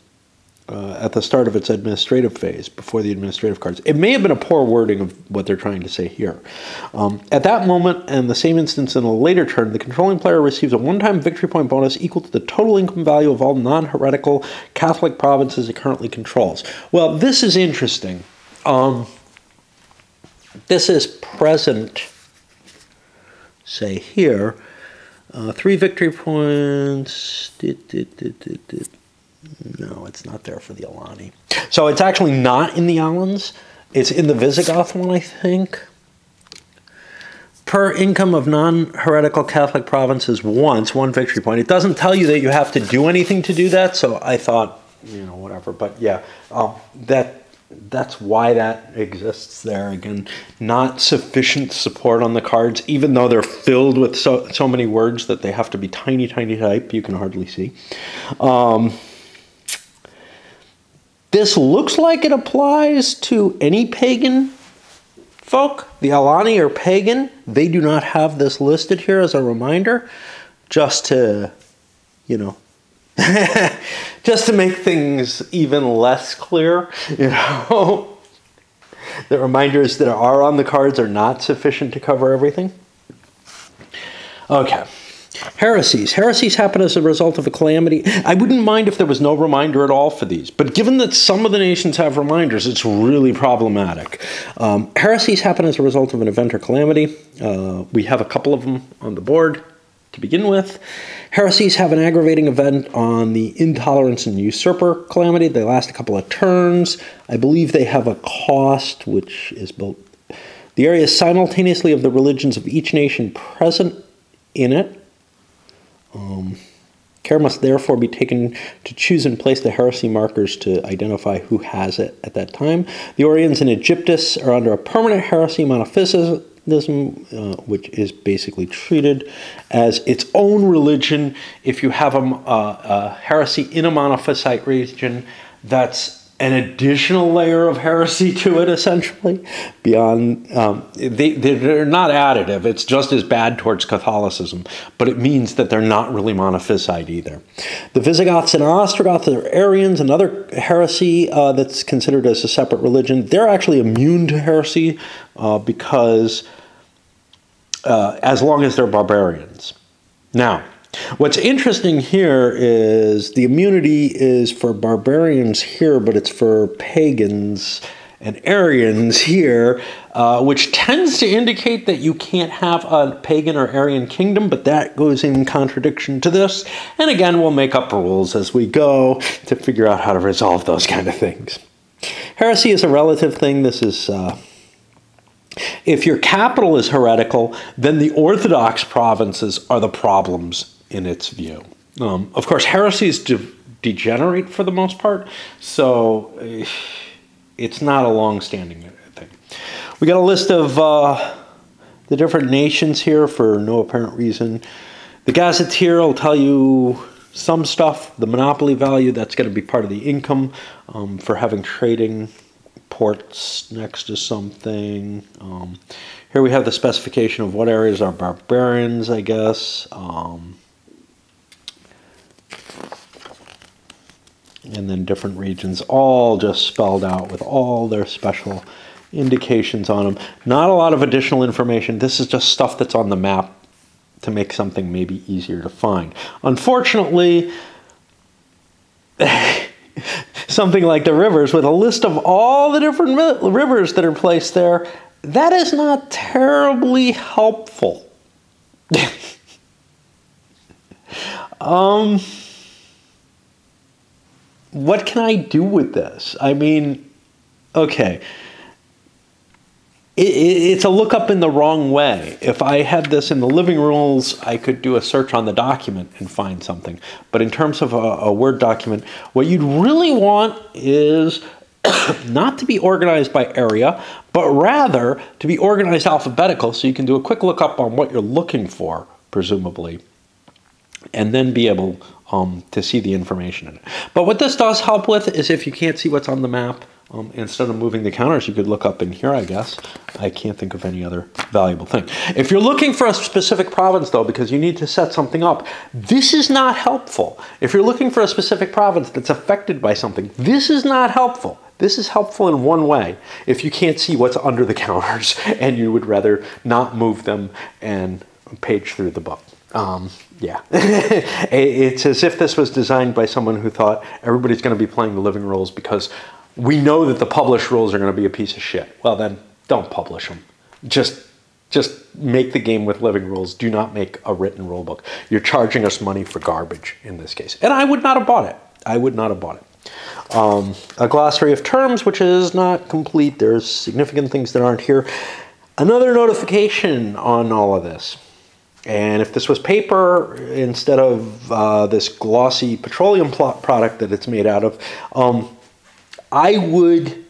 at the start of its administrative phase, before the administrative cards. It may have been a poor wording of what they're trying to say here. At that moment, and the same instance in a later turn, the controlling player receives a one-time victory point bonus equal to the total income value of all non-heretical Catholic provinces it currently controls. Well, this is interesting. This is present, say here, 3 victory points. No, it's not there for the Alani. So it's actually not in the Alans. It's in the Visigoth one, I think. Per income of non-heretical Catholic provinces once, 1 victory point. It doesn't tell you that you have to do anything to do that, so I thought, you know, whatever. But yeah, that's why that exists there. Again, not sufficient support on the cards, even though they're filled with so many words that they have to be tiny, tiny type. You can hardly see. This looks like it applies to any pagan folk. The Alani are pagan. They do not have this listed here as a reminder, just to, you know, just to make things even less clear, you know. The reminders that are on the cards are not sufficient to cover everything. Okay. Heresies. Heresies happen as a result of a calamity. I wouldn't mind if there was no reminder at all for these, but given that some of the nations have reminders, it's really problematic. Heresies happen as a result of an event or calamity. We have a couple of them on the board to begin with. Heresies have an aggravating event on the Intolerance and Usurper calamity. They last a couple of turns. I believe they have a cost, which is both the areas simultaneously of the religions of each nation present in it. Care must therefore be taken to choose and place the heresy markers to identify who has it at that time. The Oriens and Egyptus are under a permanent heresy monophysism, which is basically treated as its own religion. If you have a heresy in a monophysite region, that's an additional layer of heresy to it, essentially. Beyond, they're not additive. It's just as bad towards Catholicism, but it means that they're not really monophysite either. The Visigoths and Ostrogoths are Arians, another heresy that's considered as a separate religion. They're actually immune to heresy because as long as they're barbarians. Now, what's interesting here is the immunity is for barbarians here, but it's for pagans and Aryans here, which tends to indicate that you can't have a pagan or Aryan kingdom, but that goes in contradiction to this. And again, we'll make up rules as we go to figure out how to resolve those kind of things. Heresy is a relative thing. This is... if your capital is heretical, then the Orthodox provinces are the problems in its view. Of course, heresies degenerate for the most part, so it's not a long-standing thing. We got a list of the different nations here for no apparent reason. The gazetteer will tell you some stuff. The monopoly value, that's going to be part of the income for having trading ports next to something. Here we have the specification of what areas are barbarians, I guess. And then different regions, all just spelled out with all their special indications on them. Not a lot of additional information. This is just stuff that's on the map to make something maybe easier to find. Unfortunately, something like the rivers with a list of all the different rivers that are placed there, that is not terribly helpful. What can I do with this? I mean, okay. It's a lookup in the wrong way. If I had this in the living rules, I could do a search on the document and find something. But in terms of a Word document, what you'd really want is not to be organized by area, but rather to be organized alphabetical, so you can do a quick lookup on what you're looking for, presumably, and then be able to see the information in it. But what this does help with is if you can't see what's on the map, instead of moving the counters, you could look up in here, I guess. I can't think of any other valuable thing. If you're looking for a specific province, though, because you need to set something up, this is not helpful. If you're looking for a specific province that's affected by something, this is not helpful. This is helpful in one way, if you can't see what's under the counters and you would rather not move them and page through the book. Yeah. It's as if this was designed by someone who thought everybody's going to be playing the living rules because we know that the published rules are going to be a piece of shit. Well, then don't publish them. Just make the game with living rules. Do not make a written rule book. You're charging us money for garbage in this case. And I would not have bought it. I would not have bought it. A glossary of terms, which is not complete. There's significant things that aren't here. Another notification on all of this. And if this was paper instead of this glossy petroleum product that it's made out of, I would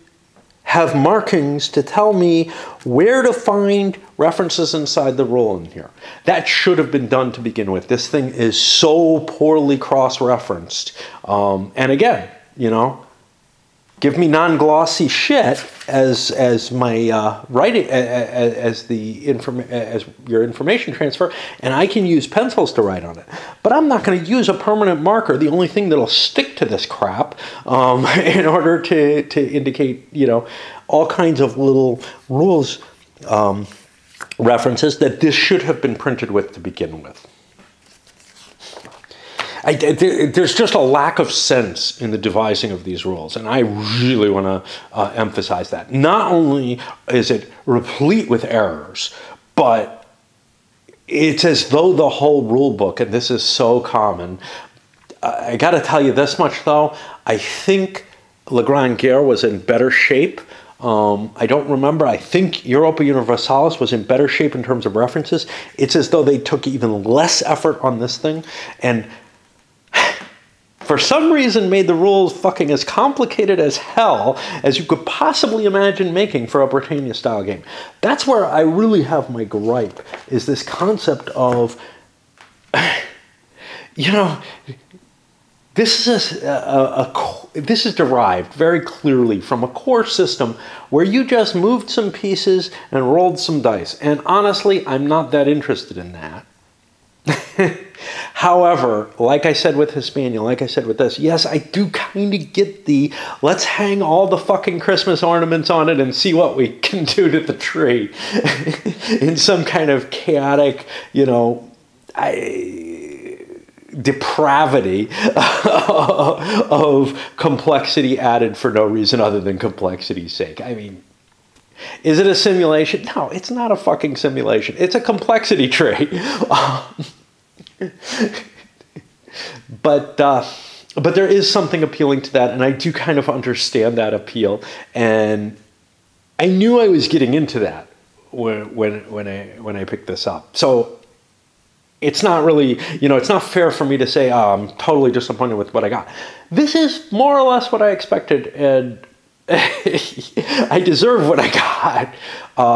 have markings to tell me where to find references inside the rule in here. That should have been done to begin with. This thing is so poorly cross-referenced. And again, you know, give me non-glossy shit as my writing, as your information transfer, and I can use pencils to write on it. But I'm not going to use a permanent marker, the only thing that'll stick to this crap, in order to indicate, you know, all kinds of little rules references that this should have been printed with to begin with. There's just a lack of sense in the devising of these rules, and I really want to emphasize that. Not only is it replete with errors, but it's as though the whole rule book, and this is so common, I got to tell you this much though, I think La Grande Guerre was in better shape. I don't remember. I think Europa Universalis was in better shape in terms of references. It's as though they took even less effort on this thing, and for some reason made the rules fucking as complicated as hell as you could possibly imagine making for a Britannia-style game. That's where I really have my gripe, is this concept of, you know, this is this is derived very clearly from a core system where you just moved some pieces and rolled some dice. And honestly, I'm not that interested in that. However, like I said with Hispania, like I said with this, yes, I do kind of get the let's hang all the fucking Christmas ornaments on it and see what we can do to the tree in some kind of chaotic, you know, depravity of complexity added for no reason other than complexity's sake. I mean, is it a simulation? No, it's not a fucking simulation. It's a complexity tree. But there is something appealing to that, and I do kind of understand that appeal. And I knew I was getting into that when I picked this up. So it's not really, you know, it's not fair for me to say, oh, I'm totally disappointed with what I got. This is more or less what I expected, and I deserve what I got.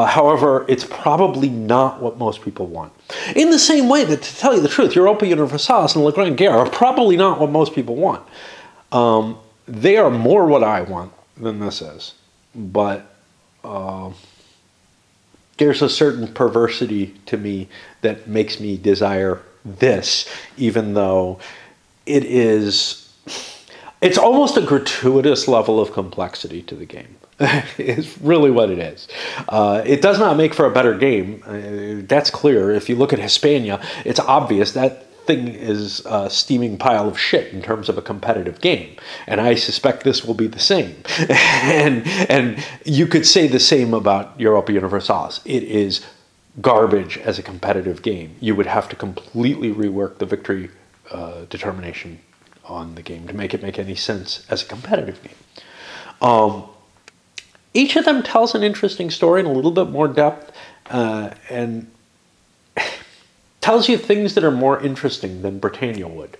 However, it's probably not what most people want. In the same way that, to tell you the truth, Europa Universalis and La Grande Guerre are probably not what most people want. They are more what I want than this is. But there's a certain perversity to me that makes me desire this, even though it is It's almost a gratuitous level of complexity to the game. It's really what it is. It does not make for a better game. That's clear. If you look at Hispania, it's obvious that thing is a steaming pile of shit in terms of a competitive game. And I suspect this will be the same. and you could say the same about Europa Universalis. It is garbage as a competitive game. You would have to completely rework the victory determination on the game to make it make any sense as a competitive game. Each of them tells an interesting story in a little bit more depth and tells you things that are more interesting than Britannia would.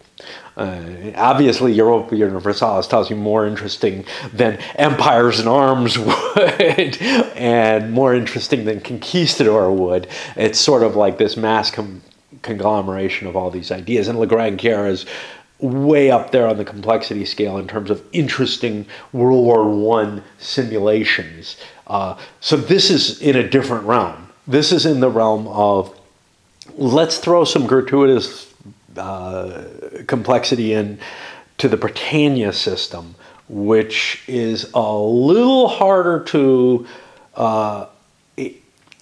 Obviously, Europa Universalis tells you more interesting than Empires in Arms would, and more interesting than Conquistador would. It's sort of like this mass conglomeration of all these ideas, and La Grande Guerre is way up there on the complexity scale in terms of interesting World War I simulations. So this is in a different realm. This is in the realm of, let's throw some gratuitous complexity in to the Britannia system, which is a little harder to...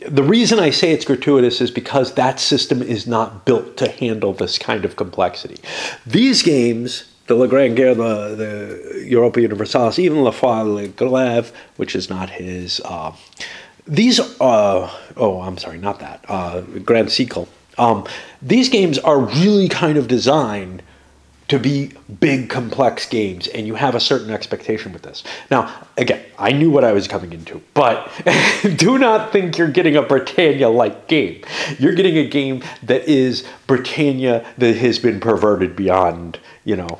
the reason I say it's gratuitous is because that system is not built to handle this kind of complexity. These games, the La Grande Guerre, the Europa Universalis, even La Foire Le Glaive, which is not his... these... oh, I'm sorry, not that. Grand Sequel. These games are really kind of designed to be big, complex games, and you have a certain expectation with this. Now, again, I knew what I was coming into, but do not think you're getting a Britannia-like game. You're getting a game that is Britannia that has been perverted beyond, you know,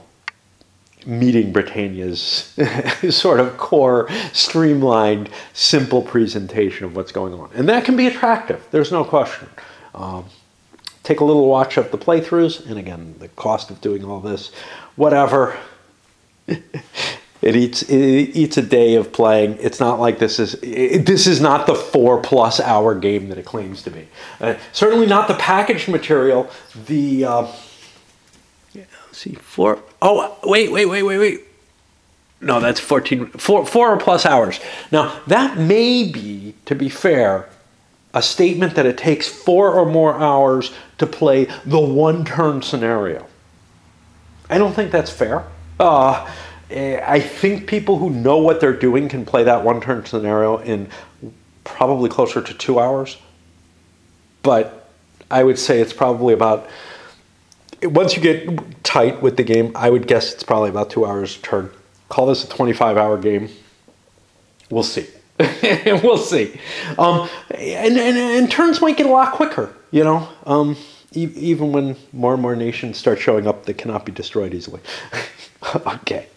meeting Britannia's sort of core, streamlined, simple presentation of what's going on. And that can be attractive, there's no question. Take a little watch of the playthroughs, and again, the cost of doing all this, whatever. It eats a day of playing. It's not like this is not the 4+ hour game that it claims to be. Certainly not the packaged material. The let's see, 4. Oh, wait. No, that's 4+ hours. Now that may be, to be fair, a statement that it takes 4 or more hours to play the one-turn scenario. I don't think that's fair. I think people who know what they're doing can play that one-turn scenario in probably closer to 2 hours. But I would say it's probably about, once you get tight with the game, I would guess it's probably about 2 hours a turn. Call this a 25-hour game. We'll see. We'll see. And turns might get a lot quicker, you know, even when more and more nations start showing up that cannot be destroyed easily. Okay.